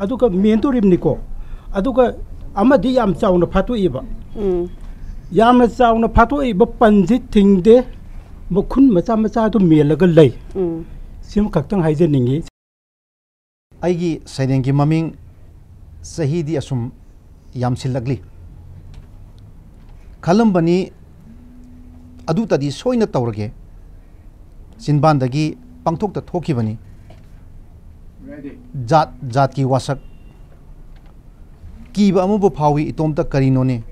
aduka mentorimniko aduka amadi yam chauna phatu iba yamna chauna phatu iba panji thingde mukhun macha tu melaga lei sim kaktang haije ningi aigi saireng maming sahidi asum yam silagli khalambani adu tadi soina tawrage sinbandagi pangthok ta thokibani jat ki wasak ki ba amu phawi itom ta karino ne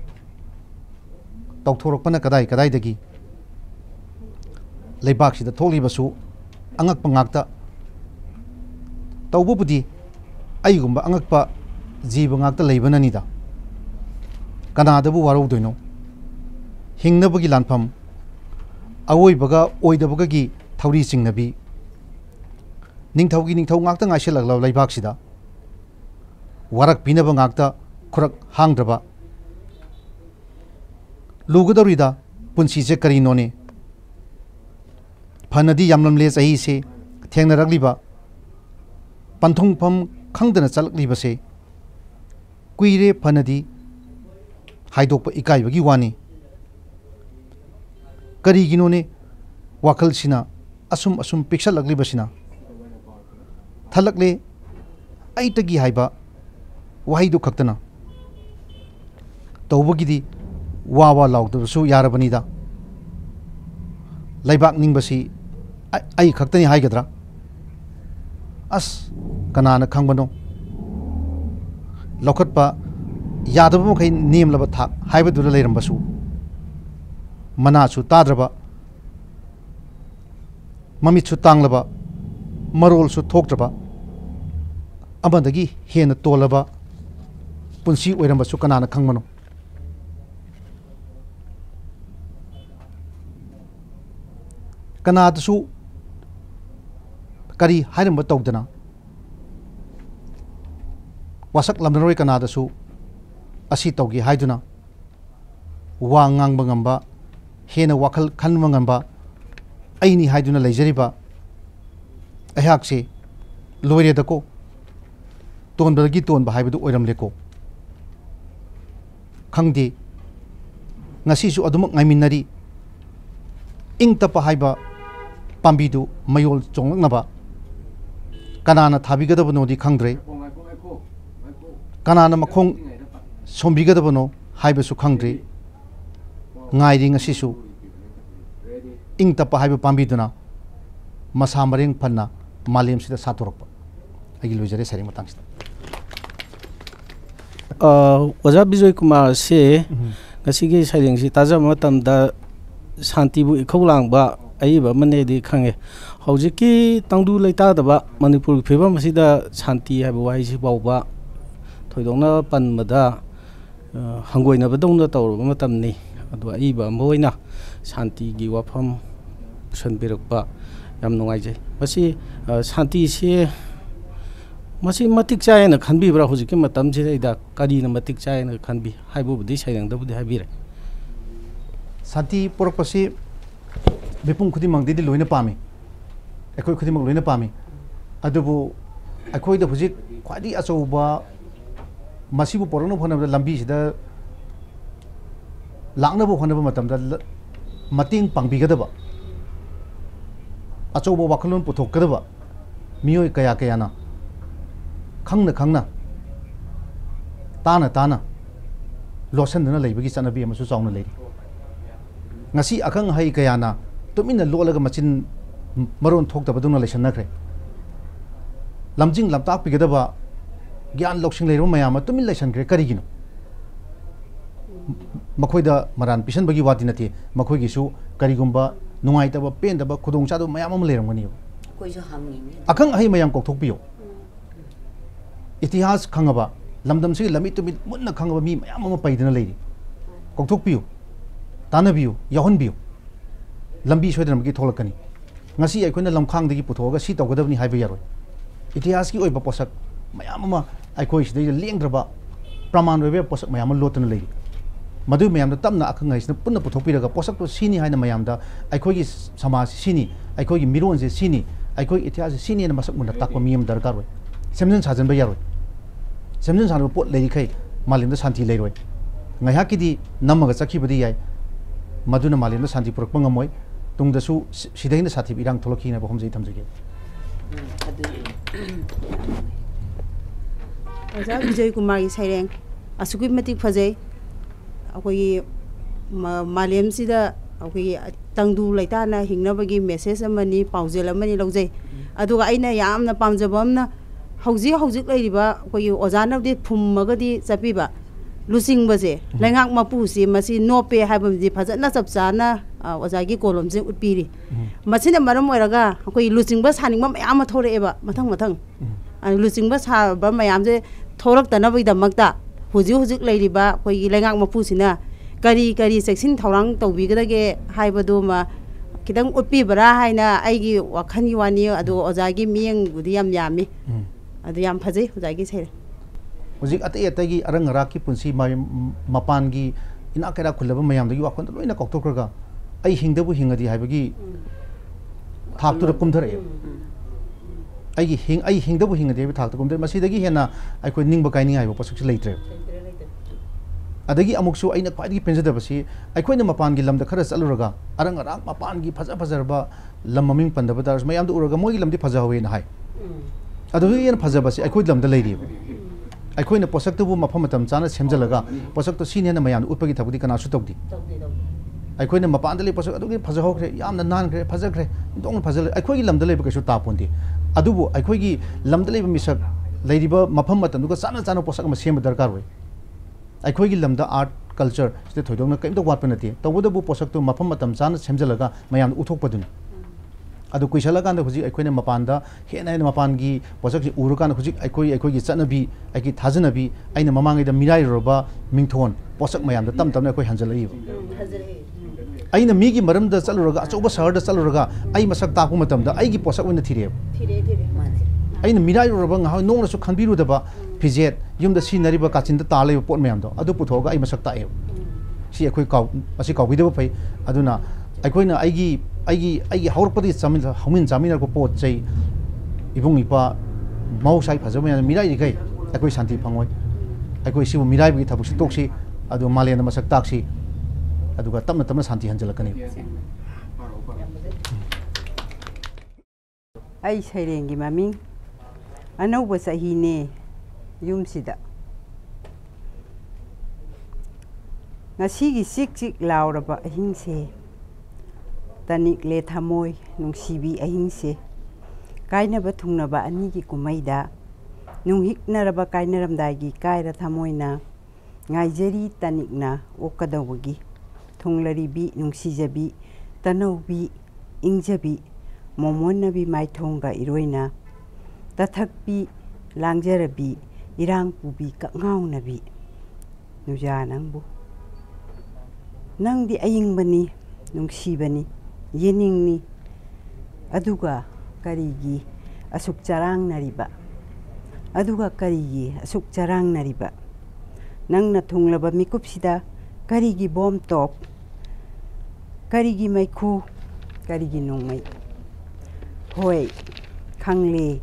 tawthorok pana kadai dagi leibak sida tholi basu angak pangak ta tawbu budi aigumba angak pa jiba ngak ta leibanani da kana da bu waro doino hingna bagi lanpham awoi baga oida baga gi thawri singnabi ningthau ngakta ngaishilak law leibak sida warak pinaba ngakta khurak hangdraba lugadorida punsi je karino ne phanadi yamlam le sahi se thengna rakliba panthong pham khangdana chalakliba se kuire phanadi haidokpa ikai bagi wani kari gino ne wakal sina asum pixel lagli basina thalakle aitagi haiba wahi du khaktana tawbagidi wa laudabsu yarabani da laibak ningbasi ai khaktani haigadra as kanana khangbano lokhatpa yadaba mokhay nemlaba thak haibadu leirambasu manasu tadraba mamitsu tanglaba marolsu thokdraba amadagi hena tolaba punsi oirambasu kanana khangmano kanadasu kari hairamba tawdana wasak lamdanoi kanadasu asi tawgi haiduna wa ngangba ngamba hena wakal khanba ngamba aini haiduna leijariba ahakse loire dako tonbagi tonba haibadu oiramleko khangde ngasi su adumak ngaiminari ingtapa haiba pambidu mayol chonglaknaba kanana thabigadabano di khangdre kanana makhong sombigadabano haibasu khangdre ngairi ngasisu ingtapa haiba pambiduna masa mareng phanna malem sida satorokpa agi lojare sari matang sida Oja Bijoy Kumar se ngasigi saireng si taja matamda shanti bu ikhoulang ba aiba mane di khange hojiki tangdu leita daba manipur phebam asida shanti haiba wai si bawba thoidongna panmada hangoina badongna tawrba matamni adu aiba moina shanti gi wafam sanbirakpa yam nungaijai masi shanti se masi matik chaina khanbi bra hojiki matam jida kari na matik chaina khanbi haibu budi saireng da budi haibire shanti porpasi bipung khudimang didi loina pami ekoi khudimang loina pami adubu ekoi da hojik khwadi achouba masibu porno phonaba lambi sida laknabo phonaba matamda mating pangbigadaba achouba wakhalon puthokkadaba miyoi kaya na khangna tana losan dana leibagi chanabi amasu chauna leiri ngasi akhang hai kayana tumina lolaga machin maron thoktabaduna lesan nakre lamjing lamtak pigadaba gyan loksing leiru mayama tumin lesan kre karigino makhoida maran pisan bagi wati nati makhoi gisu karigumba nungai taba pen taba khudong chadu mayam am leramgani koiso hamni akhang hai mayam kokthokpiyo इतिहास खंगबा लमदम से लमी तुमी मुन्ना खंगबा मी मयाम अमा पाइदना लेरी कोक्थोकपियो तानबियो याहनबियो लंबी सोदन की थोलकनी ngasi aikoina lamkhang dagi puthoga si tawgadabni haiba yaroi इतिहास की ओइबा पोसक मयाम अमा आइखोइ सिदे लेंग्रबा प्रमाण वेबे पोसक मयाम लोतन लेरी मधु मैम तमना अखंग पुनः पुथोपीरगा पोसक तो सीनी है मैम अखोगी समाज सीनी अखोगी मिरोन से सीनी अखोगी इतिहास सीनी मसक मुना ताक मीम दरकार हो सेमजन साजन यारो सेमजन साजन पोट लेरिखै मालिम शांति लेरोय ngaihakidi namaga chakibadi yai maduna malimda shanti purakpa ngamoi tungdasu sidaina sathi irang tholokhi na bahomjai thamjage Oja Vijay Kumar ki saireng asuki matik phajai akoi malem sida akoi tangdu laita na hingna bagi message amani paujel amani laujai aduga aina yamna pamjabamna hauji hauji lairiba akoi ojana di phummaga di chapiba lusing base lengak mapu si masi nope haibam di phajana chapchana ojagi kolom je utpiri masina maram oiraga akoi lusing bas haning mam yam thore eba mathang mathang lusing bas ha ba mayam je thorak tana bai damakta huji huji lairiba koi lengak mapu sina kari kari section thorang tawbi gadage haibadu ma kidang utpi bara haina aigi wakhani wani adu ojagi mieng gudi yam yami adu yam phajai ojagi sei Ujik ate atagi arang raki punsi mapangi ina kera khulaba mayam dagi wakon loina koktokrga ai hingdabu hingadi haibagi thaktura kumdhare ai hingdabu hingadi habi thaktura kumdhare masidagi hena ai koi ningba kaini haibo pasuk leitre adagi amuksu aina khwaidi penjadabasi ai koina mapangi lamda khara chaluraga arang mapangi phaja phajarba lam maming pandaba dar mayam du uraga mogi lamdi phaja howe na hai adu yen phajabasi ai koi lamda leiri अखोइन पोसक्तबु मफम मतम चाना सेमजलगा पोसक्तो सीने ना मयान उत्पगी थबुदी कना सुतोगदी अखोइन मपानदले पोसक अदुगी फजहोख्रे यामना नानख्रे फजख्रे दोंग फजल अखोगी लमदले बकसु तापोंदी अदुबु अखोगी लमदले मिसक लैरिबा मफम मतम चाना चाना पोसक म सेम दरकार होय अखोगी लमदा आर्ट कल्चर सिते थोइदोंना कइमतो वाटप नति तबुदबु पोसक्तो मफम मतम चाना सेमजलगा मयान उथोकपदुन अदु कुइसला कांदा हुजि अखोइने मपानदा हेना मपानगी पोसक उरु कान हुजि अखोइगी चनबी अखि थाजनबी आइना ममांगैदा मिराइ रोबा मिंथोन पोसक मयामदा तम तमना अखोइ हंजलई आइना मिगी मरमदा चलुरगा अचौबा शहरदा चलुरगा आइ मसक ताकु मतमदा आइगी पोसक ओइना थिरे आइना मिराइ रोबा ngah नोंगनासु खनबिरुदबा फिजेट युमदा सिनरिबा काचिनदा तालेबा पोट मयामदो अदु पुथोगा आइ मसक ताए सि अखोइ काउ असि काउबिदबा फै अदुना अखोइना आइगी हौरपदी चामिन हमिन चामिन को पोत चै इबुंग इपा मौसाइ फजबया मिराइ रिकै अखोइ शान्ति फंगोइ अखोइ सिबु मिराइ बि थबुसि तोक्सि अदु मालेन मसक ताक्सि अदुगा तमना तमना शान्ति हंजलकनि ai sairengi maming anauba sahine yumsida ngasigi sik sik lauraba ahingse tanik le thamoi nungsibi ahingse kainaba thungnaba anigi kumaida nunghiknaraba kainaramdagi kaira thamoina ngaijeri tanikna okadawagi thunglaribi nungsijabi tanaubi ingjabi momonnabi maithonga iroina tathakpi langjarabi irang pubi kangaunabi nuja nangbu nangdi ayingbani nungsibani yeningni aduga karigi asuk charang nariba aduga karigi asuk charang nariba nangna thunglaba mikupsida karigi bom top karigi maikhu karigi nongmai hoi khangle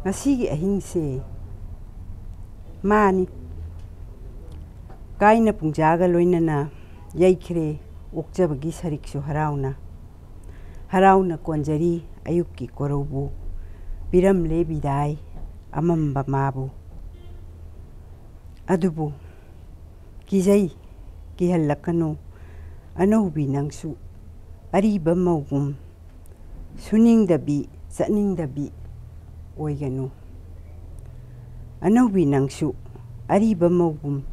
ngasigi ahingse mani kaina pungjaga loinana yaikhre okjabagi sariksu harauna konjari ayukki korobu biram le bidai amamba mabu adubu kijai kihallakanu anaubi nangsu ariba maugum suningdabi satningdabi oiganu anaubi nangsu ariba maugum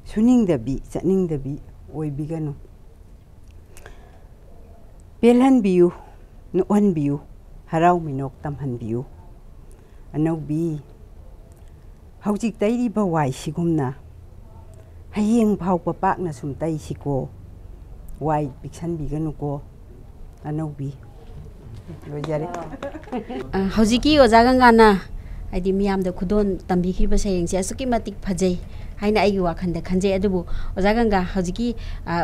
suningdabi satningdabi oibiganu pelhanbiu nuanbiu harau minok tamhanbiu anaubi haujik tairiba wai sigumna hayeng phau papakna sumtai siko wai piksanbiganu ko anaubi lojare haujiki oja gangana aidi miyam da khudon tambi khiba sayeng se asuki matik phajai haina ai wakhanda khanje adubu oja ganga hojiki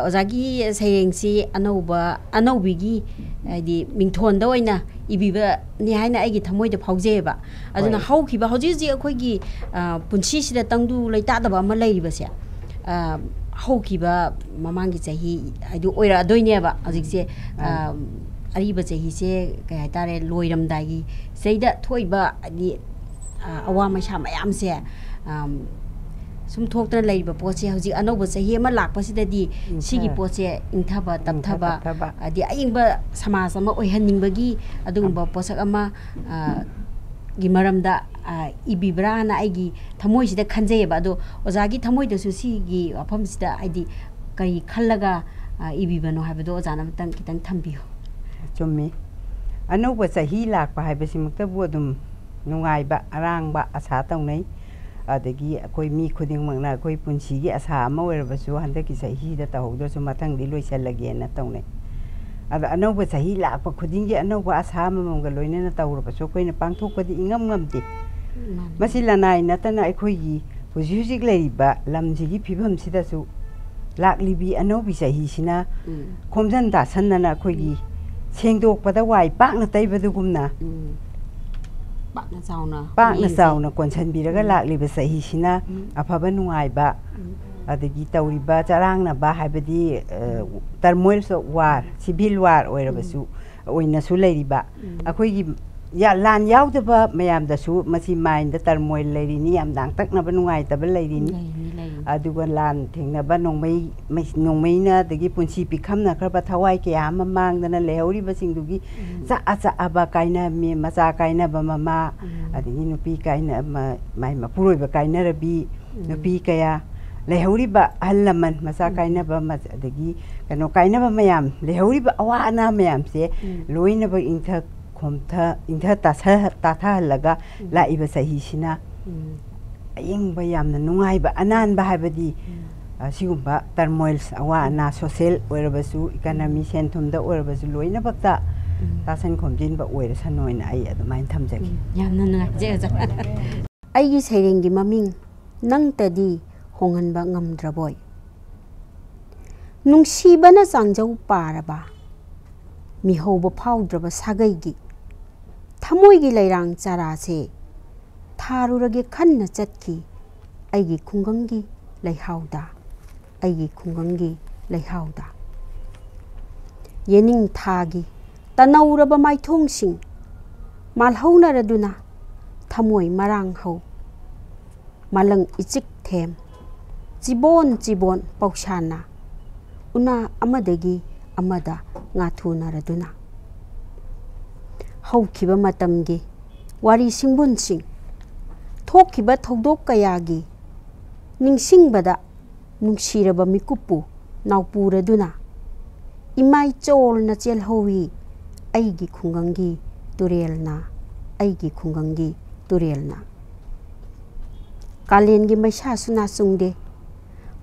oja gi sayengsi anobigi di mingthon da oina ibiba ni haina ai gi thamoi da phaujeba aduna haukiba hoji ji akhoi gi punchi sida tangdu leita da ba ma leiriba se haukiba mamangi chahi aidu oira doineba hojik se ariba chahi se kai tare loiram dagi seida thoiba di awa masha mayam se sum thokta leiba poche hoji anoba chahi ma lakpa sidadi sigi poche ingthaba tapthaba adi aingba samaj ama oihanningbagi adugumba posak ama gi maramda ibibra na aigi thamoi sida khanjeyeba ado ojagi thamoi da su sigi afam sida aidi kai khallaga ibibano habado ojana matang kitang thambiyo chummi anoba chahi lakpa haibasi muktabu adum nungaiba arangba asa tawnai adagi akoi mi khuding mangna akoi punsi gi asa ama werbasu handaki sahi da tahogdo su matang di loisalage na tawnai ada anoba sahi lakpa khuding gi anoba asa ama mangga loina na tawrbasu koina pangthokpadi ingam ngamti masila nai natana akoi gi hujik leiba lamji gi phibam sida su laklibi anobi sahi sina khomjan da sanna akoi gi sengdok pada wai pakna taibadugumna pakna sauna konsan biraga lakliba sahi sina afaba nungaiba adagi tawriba charangna ba habadi turmoil so war civil war oirabasu oina su leiriba akoi gi ya lan yaudaba mayam da su masi mind da turmoil leirini am dang takna ba nungai tabal leirini aduga lan thengna ba nongmei na dagi punsi pikhamna kharba thawai ke ama mangdana lehauri ba singdugi cha aba kaina me macha kaina ba mama adigi nupi kaina mai mapuroi ba kaina rabi nupi kaya lehauri ba halaman macha kaina ba adagi kano kaina ba mayam lehauri ba awana mayam se loina ba ingtha khomtha ingtha ta laga la iba sahi sina aying ba yamna nungai ba anan ba habadi sigumba turmoils awa na social oirabasu economy senthum da oirabasu loina bakta tasan khomjin ba oira sanoina ai adumain thamjagi yamna na jeja ai gi sairengi maming nang tadi hongan ba ngamdraboy nungsibana changjau paraba mi hoba phaudraba sagai gi thamoi gi lairang chara se tharurage khanna chatki aigi khungangi laihauda aigi khungangi laihauda yening thagi tanauraba maithongsing malhauna raduna thamoi marang hau malang ichik them chibon paushana una amadagi amada ngathuna raduna haukiba matamgi wari singbun sing thokkiba thodok kayagi ningsingbada nungsiraba mikupu naupuraduna imai chol na chel howi aigi khungangi turelna kalengi maisa suna sungde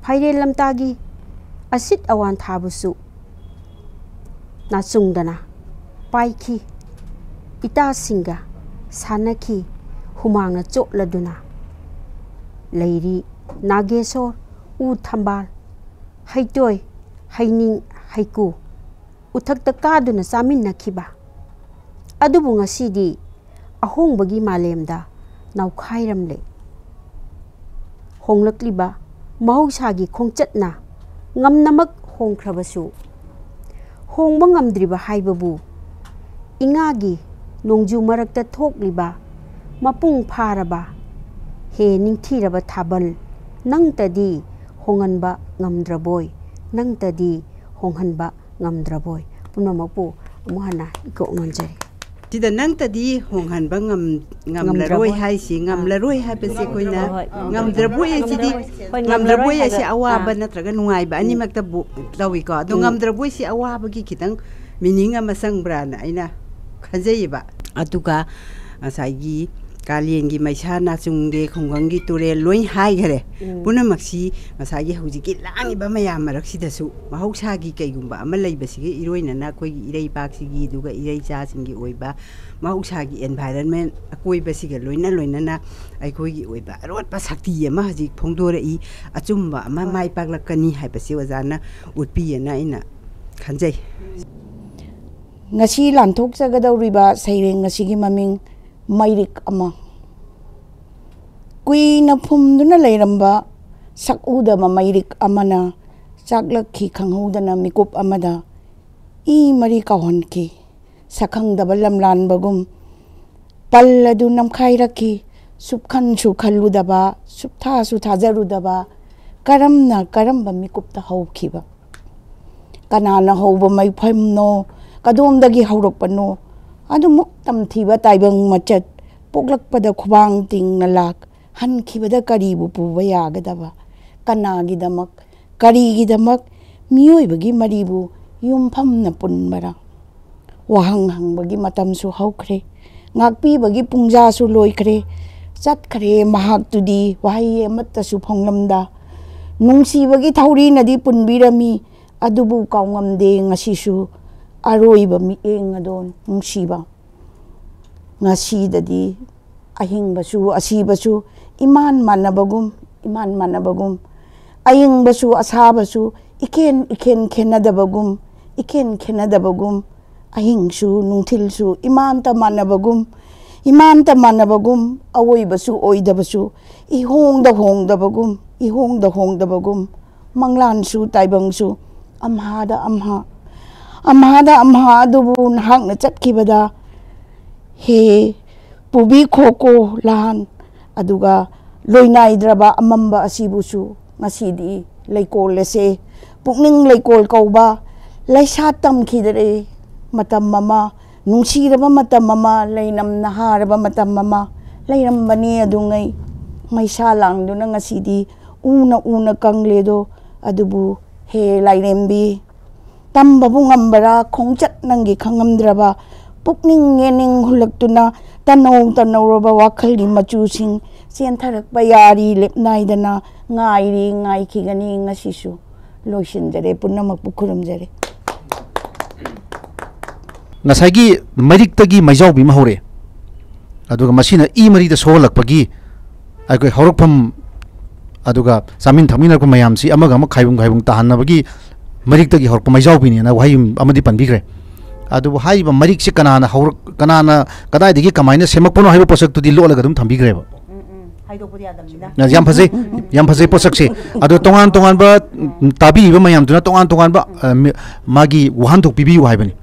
phaire lamtagi asit awan thabusu na sungdana paiki ita singa sanaki humangna chotladuna leiri nagesor u thambal haitoi haining haiku uthakta kaduna chaminna khiba adubu ngasidi ahongbagi malemda naukhairamle honglakliba mahausagi khongchatna ngamnamak hongkhrabasu hongba ngamdriba haibabu ingagi nongju marakta thokliba mapung pharaba he ningthiraba thabal nangtadi honganba ngamdraboy nangtadi honghanba ngamdraboy punamapu amuhana iko ngonjari tida nangtadi honghanba ngamlaroi haisi ngamlaroi habase koina ngamdraboy sidi ngamdraboy si awaba natraga nungaiba animakta tawi ko do ngamdraboy si awaba gi kitang meaning ama sangbra na aina khajeiba atuka asagi कालियन की मैसा नाचुंगे खुंगंगी तुरे लोई high घरे पुनमक्सी मसागी हुजिकी लांगिबा मयाम मरक्सिदसु महौसागी कैगुंबा अमा लैबसिगी इरोइनना कोइगी इरै पाक्सिगी दुगा इरै चासिंगी ओइबा महौसागी environment अकोइबसिगा लोइनना अइकोइगी ओइबा अरोटपा शक्ति अमा हजि फोंदोरई अचुम्बा अमा माइ पाक्लक्कनी हाइबसि ओजाना उटपियना इना खंजै ngasi lanthok jagadawriba saireng ngasi gi maming mairik ama kuina phumduna leiramba sakuda ma mairik amana chaklakhi khanghodana mikup amada I mari kahonki sakhang dabalam lan bagum palladu namkhai rakhi subkhan su khalludaba subtha su thajarudaba karamna karamba mikup ta hawkhiba kanana hawba mai phamno kadom dagi haurok pano adu muktam thiba taibang machat poklak pada khubang ting nalak han khibada karibu puba yagadaba kanagi damak kari gi damak mioi bagi maribu yumpham na punmara wahang hang bagi matam su haukre ngakpi bagi pungja su loikre chat khare mahak tudi wahai amatta su phonglamda nungsi bagi thauri nadi punbirami adubu kaungamde ngasisu aroiba mieng adon nungsiba ngasi dadi ahing basu asibasu iman manabagum aying basu asabasu iken khenadabagum ahing su nungthil su iman ta manabagum awoi basu oidabasu ihong da bagum manglan su taibang su amha adubu nahak na chatkibada he pubi khoko lan aduga loinaidraba amamba asibusu ngasidi leikol lese pukning leikol kauba laisa tamkhidare matam mama nungsiraba matam mama leinam naharaba matam mama leiram bani adungai maisa langduna ngasidi una kangledo adubu he lairembi tamba bungambara khongchat nangi khangamdraba pukning ngening hulaktuna tanawroba wakhalgi machusing sientharak bayari lepnaidana ngai khigani ngasisu loisinjare punamak pukhuramjare ngasagi marik tagi maijau bi mahore aduga masina I mari da sohlakpagi ai horokpham aduga samin thamina ko mayam si amaga ma khaibung tahanabagi marik tagi horok maijau bi ne na wahai amadi panbigre adu hai ba marik se kanana horok kanana kadai digi kamaina semakpono haiba posak tudi lolaga dum thambigre ba haidopudi adamina na yam phase posak se adu tongan ba tabi ba mayam tuna tongan ba magi wahan thok pibi wahai bani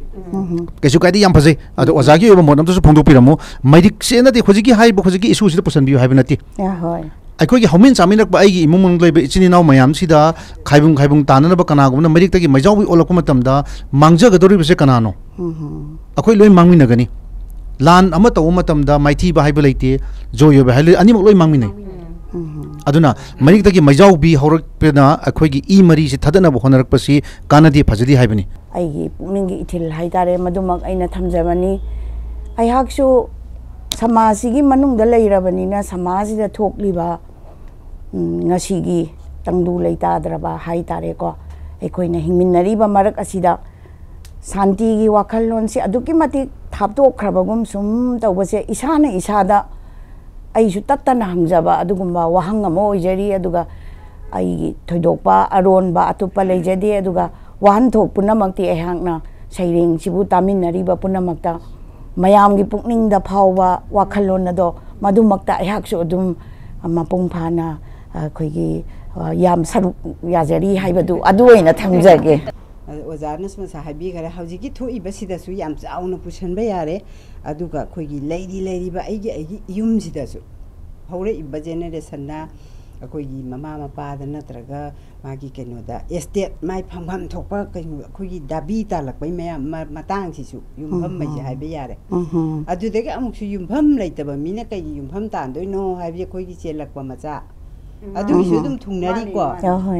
kesu kaidi yam phase adu ozagi ba modam to phongdok piramo marik se na de khojigi hai ba khojigi isu sida posan bi hai banati ya hoy अखोई हमिन चामिनक बाइगी इमुंग लेबे इचिनिनाव मयाम सिदा खाइबुंग ताननब कनागुमना मरिक तगी मैजाउ ओलक मतमदा मांगजगदोरि बसे कनानो अखोई लोइ मांगमिनगनी लान अमा तव मतमदा माइथी बाहाइब लेते जोयो बहाइल अनिमक लोइ मांगमिनै अदुना मरिक तगी मैजाउ बि हौरकपेना अखोईगी ई मरी से थदनब होनरकपसि कानदि फजदि हाइबनी आइगी पुनिंगी इथिल हाइतारे मदुमक आइना थमजबनी आइहाकसु समाजिगी मनुंगदा लेइरबनिना समाजिदा थोकलिबा ngasi tangdu leitadraba haitare ko ekoina hingminnariba marak asida santi gi wakhalon se aduki mati thaptok khrabagum sum tawbase isana isada aisu tattana hangjaba adugumba wahang amo oijari aduga ai thoidokpa aronba atupa leijade aduga wahan thok punamakti ehangna saireng sibu taminariba punamakta mayam gi pukning da phawwa wakhalon ado madumakta ehaksu adum mapung phana खोगी याम सरुक याजरी हाइबदु अदु ओइना थंगजगे ओजानस मसा हाबी गरे हौजिकी थोइबा सिदसु याम चाउना पुसनबा यारे अदुगा खोगी लेरिबा आइगी yum सिदसु हौरे इबा generation ना खोगी mama मपादा नत्रगा मागी केनोदा estate माइ फंगफम थोपा can खोगी दाबी तालकबै मयाम मतांग सिसु युमफम मै हाइबा यारे अदुदेगा अमुकसु युमफम लेतबा मिना कै युमफम तांदोइनो हाइबे खोगी चेलकपा मचा अदुगिसु दुम थुंगनारी को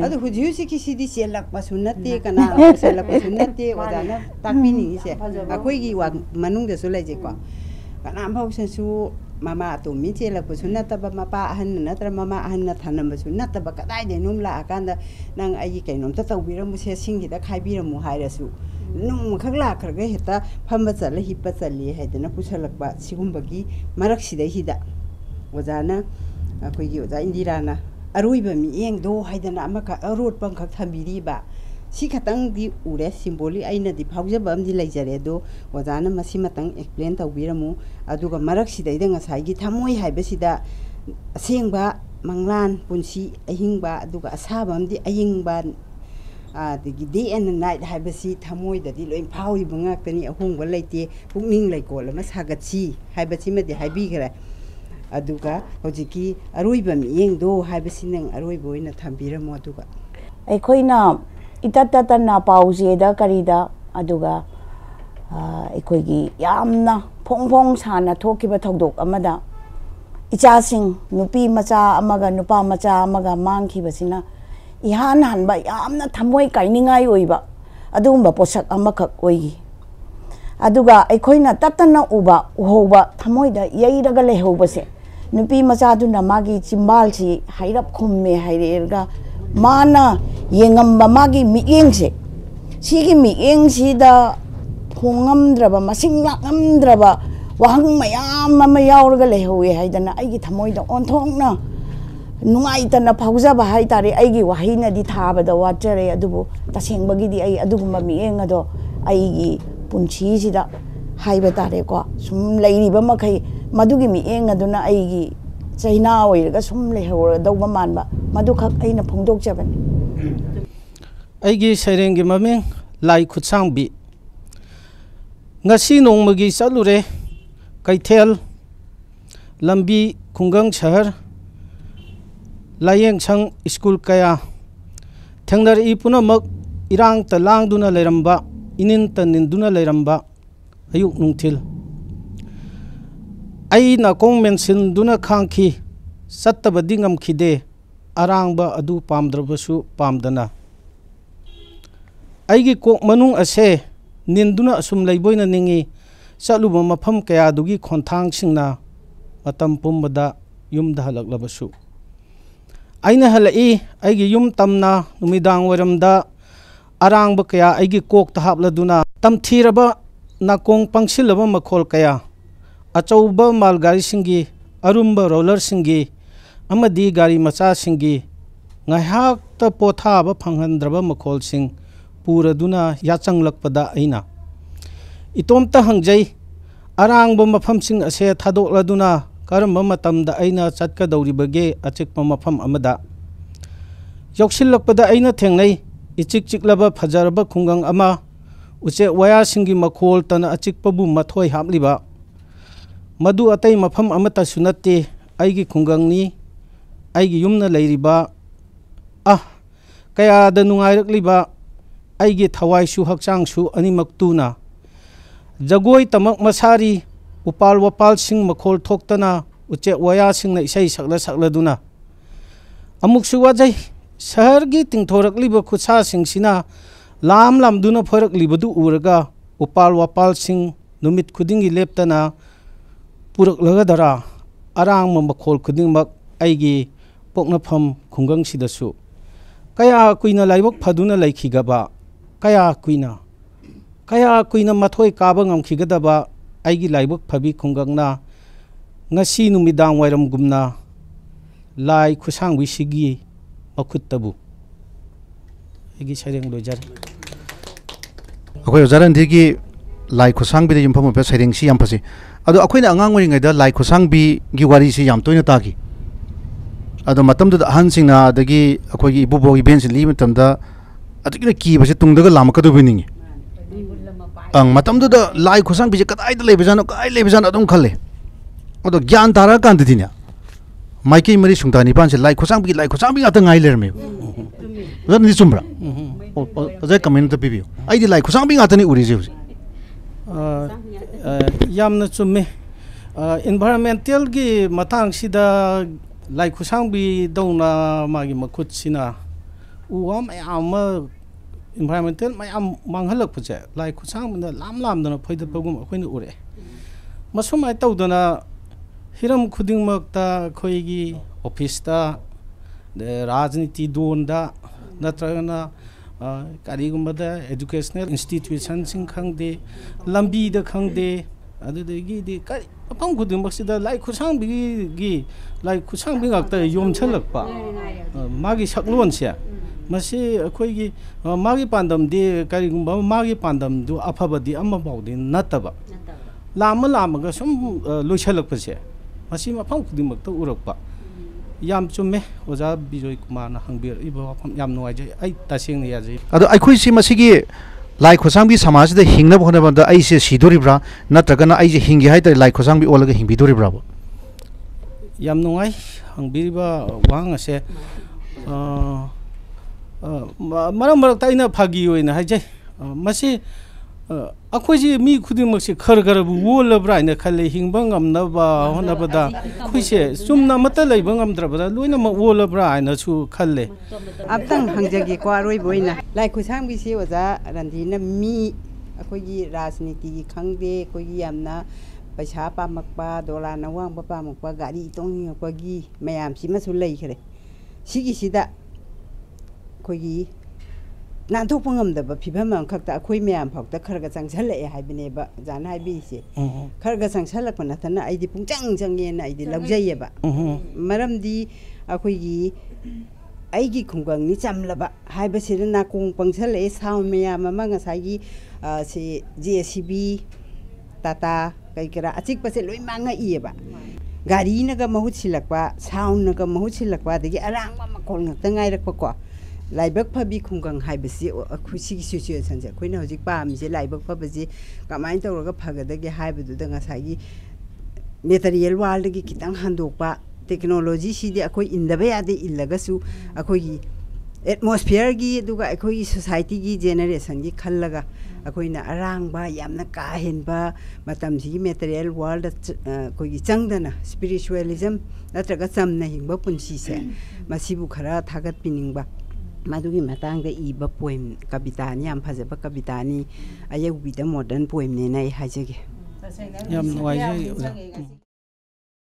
अदु हुजिउसि किसिदि सेलकपा सुनते कना सेलकपा सुनते ओजाना ताकपिनि से अखोइगी वा मनुंगदसु लेजे को कना भावससु mama atomi chelakpasu nataba mapa ahan natra mama ahan na thanambasu nataba kadai de num la akanda nang ai kainom ta tawbiramu se singi da khaibiramu hairasu num khagla kharga heta phamba chala hipa chali haidana pusalakba sigumbagi marak sida hida wajana akoi gi waja indirana aruiba mi eng do haidana amaka arot pang khak thambiriba si khatang di ure symbolic aina di phaujaba amdi laijare do wajana masi matang explain tawbiramu aduga marak sida ida ngasai gi thamoi haiba sida asengba manglan punsi ahingba aduga asaba amdi ayingba adigi day and night haiba si thamoi da di loi phawi bangak tani ahongba leite pukning laikol ama sagatsi haiba si madi haibi gare aduga hojiki aruiba mi eng do haiba sinang aruiba oina thambiramu aduga ꯑꯩꯈꯣꯏꯅ ꯏꯇꯠꯇꯅ ꯄꯥꯎꯖꯦꯗ ꯀꯔꯤꯗ ꯑꯗꯨꯒ ꯑꯩꯈꯣꯏꯒꯤ ꯌꯥꯝꯅ ꯐꯣꯡ ꯐꯣꯡ ꯁꯥꯅ ꯊꯣꯛꯈꯤꯕ ꯊꯧꯗꯣꯛ ꯑꯃꯗ ꯏꯆꯥꯁꯤꯡ ꯅꯨꯄꯤ ꯃꯆꯥ ꯑꯃꯒ ꯅꯨꯄꯥ ꯃꯆꯥ ꯑꯃꯒ ꯃꯥꯡꯈꯤꯕꯁꯤꯅ 이한 한바 얌나 탐모이 까이닝아이 오이바 아두금바 포삭 아마칵 오이기 아두가 아이코이나 따따나 우바 우호바 탐모이다 예이라가 레호바세 누피 마자두나 마기 짐발지 하이랍 콤메 하이레가 마나 옌감바 마기 미잉세 시기 미잉시다 홍암드라바 마싱락암드라바 와항 마얌 마마 야오르가 레호에 하이다나 아이기 탐모이다 온통나 नुंगाइतना फाउजाबा हाइतारे आइगी वाहिनादि थाबदा वाचरे अदुबो तसेंबगिदि आई अदुगुम्बा मिएंग अदो आइगी पुंछीसिदा हाइबा तारे को सुम लेइरिबा मखै मदुगी मिएंग अदुना आइगी चाइना ओइरगा सुम लेहौर दौबा मानबा मदुखक आइना फोंदोकजबन आइगी सैरेंगी ममिंग लाई खुचांगबी ngasi nongmagi salure kaithel lambi khungang shahar layeng chang school kaya thengnar I punamak irang talang duna leiramba inin tanin duna leiramba ayuk nungthil ai na kong mensin duna khangki sattaba dingam khide arangba adu pamdrabasu pamdana aigi kok manung ase ninduna asum leiboina ningi saluba mafam kaya dugi khonthang singna matam pumbada yumda halaklabasu aina halai aigi yum tamna numidang waramda arangba kaya aigi kok tahapladuna tamthiraba nakong pangsilaba makhol kaya achauba malgari singi arumba roller singi amadi gari macha singi ngaihak ta pothaba phanghandraba makhol sing puraduna yachanglakpada aina itomta hangjai arangba mafam sing ase thadokladuna karamba matamda aina chatka dauribage achikpa mafam amada yoksilakpada aina thengnai ichik chiklaba phajaraba khungang ama uche waya singi makhol tana achikpa bu mathoi hapliba madu atai mafam amata sunate aigi khungang ni aigi yumna leiriba kaya da nungairakliba aigi thawai su hakchang su ani maktuna jagoi tamak masari upal wapal sing makhol thoktana uche waya sing na isai sakla duna amuk suwajai shahar gi tingthorak liba khutsa sing sina lam duna phorak libadu uraga upal wapal sing numit khudingi leptana purak laga dara arang makhol khuding mak aigi poknafam khungang sidasu kaya kuina laibok phaduna laikhigaba kaya kuina mathoi kaba ngamkhigadaba aigi laibok phabi khungangna ngasi numidang wairam gumna lai khusang wisigi makhutabu aigi sareng lojar akoi ojaran digi lai khusang bi de yumpham pe sareng si yam phasi ado akoina angang wari ngai da lai khusang bi gi wari si yam toina ta gi ado matam da han singna dagi akoi gi ibubo gi ben si li matam da adigi ki base tungdaga lamakadu biningi ang matam da lai khusang bi kadai da lebejano kai lebejano adum khalle odo gyan tara kan dinya maiki mari sungtani pan se lai khusang bi ata ngai lerme ran ni chumbra oja comment pibiyo ai di lai khusang bi ata ni uri je yamna chumme environmental gi matang sida lai khusang bi dona magi makhut sina uam ama environmental mayam manghalak puje lai khusang da lam dana phaida pagum akoina ure masumai tawdana हिरम खुदिंगमक्ता खोइगी ऑफिसता राजनीति दोनदा नत्रगना करीगुम्बदा educational institution सिंग खंगदे लंबीदा खंगदे अदुदगी करी मफम खुदिंगमक्सिदा लाई खुसांबिगी लाई खुसांबिंगक्ता योमछलकपा मागी सकलोनसे मसी अखोइगी मागी पांदमदि करीगुम्बा मागी पांदमदु अफबदि अम्मा बाउदि नतबा लामगा सुम लोइछलकपसे मसी मफम खुदिंगमक्ता उरकपा याम चुम्मे ओजा बिजय कुमार हंगबीर इबो वफम याम नुवाइजे आई तसेंग याजे अदो अखोइ सि मसिगी लाई खोसांबी समाज द हिंगनब होनबदा आइसे सिदोरिब्रा नत्रगना आइजे हिंगे हाइतर लाई खोसांबी ओलगा हिंबिदोरिब्रा याम नुवाइ हंगबीबा वांगसे मरम मरक ताइना फागी ओइना हाइजे मसी अखोइजे मी खुदिमक्से खर खर वोलब्रा इना खले हिंगबा ngamnaba honabada खुइसे सुमना मत लैबा ngamद्रबदा लोइना म वोलब्रा इना छु खले abtang hangjagi ko aroi boina lai khusang bi se oja randina mi akoigi rajniti gi khangde koigi yamna paisa pamakpa dola na wang pa pamakpa gari tong pa gi mayam si ma su lei khare sigi sida koigi nan thok pangam da ba phibam am khakta akhoi mayam phakta kharga changchal e haibine ba jan haibi se kharga changchal pa na thana aidi pungchang change na aidi laujai ba maram di akhoi gi aigi khunggang ni chamlaba haiba se na kong pangchal e saw mayam ma nga sai gi se JCB tata kai kira achik pa se loi manga i ba gari na ga mahut silakwa sound na ga mahut silakwa dagi arang ma kol ngak ngai rak pa ko laibak phabi khunggang haibasi khusi situation se khoina hojik pam je laibak phabi kamain tawraga phagadagi haibudu da ngasagi material world gi kitang handokpa technology si de akoi indaba yade illagasu akoi atmosphere gi duga akoi society gi generation gi khallaga akoina arangba yamna kahenba matam si material world koi gi changdana spiritualism natraga chamna hingba punsi se masibu khara thagat piningba madugi matangda iba poem kabitani am phajaba kabitani ayubi da modern poem ne nai hajege yam nuai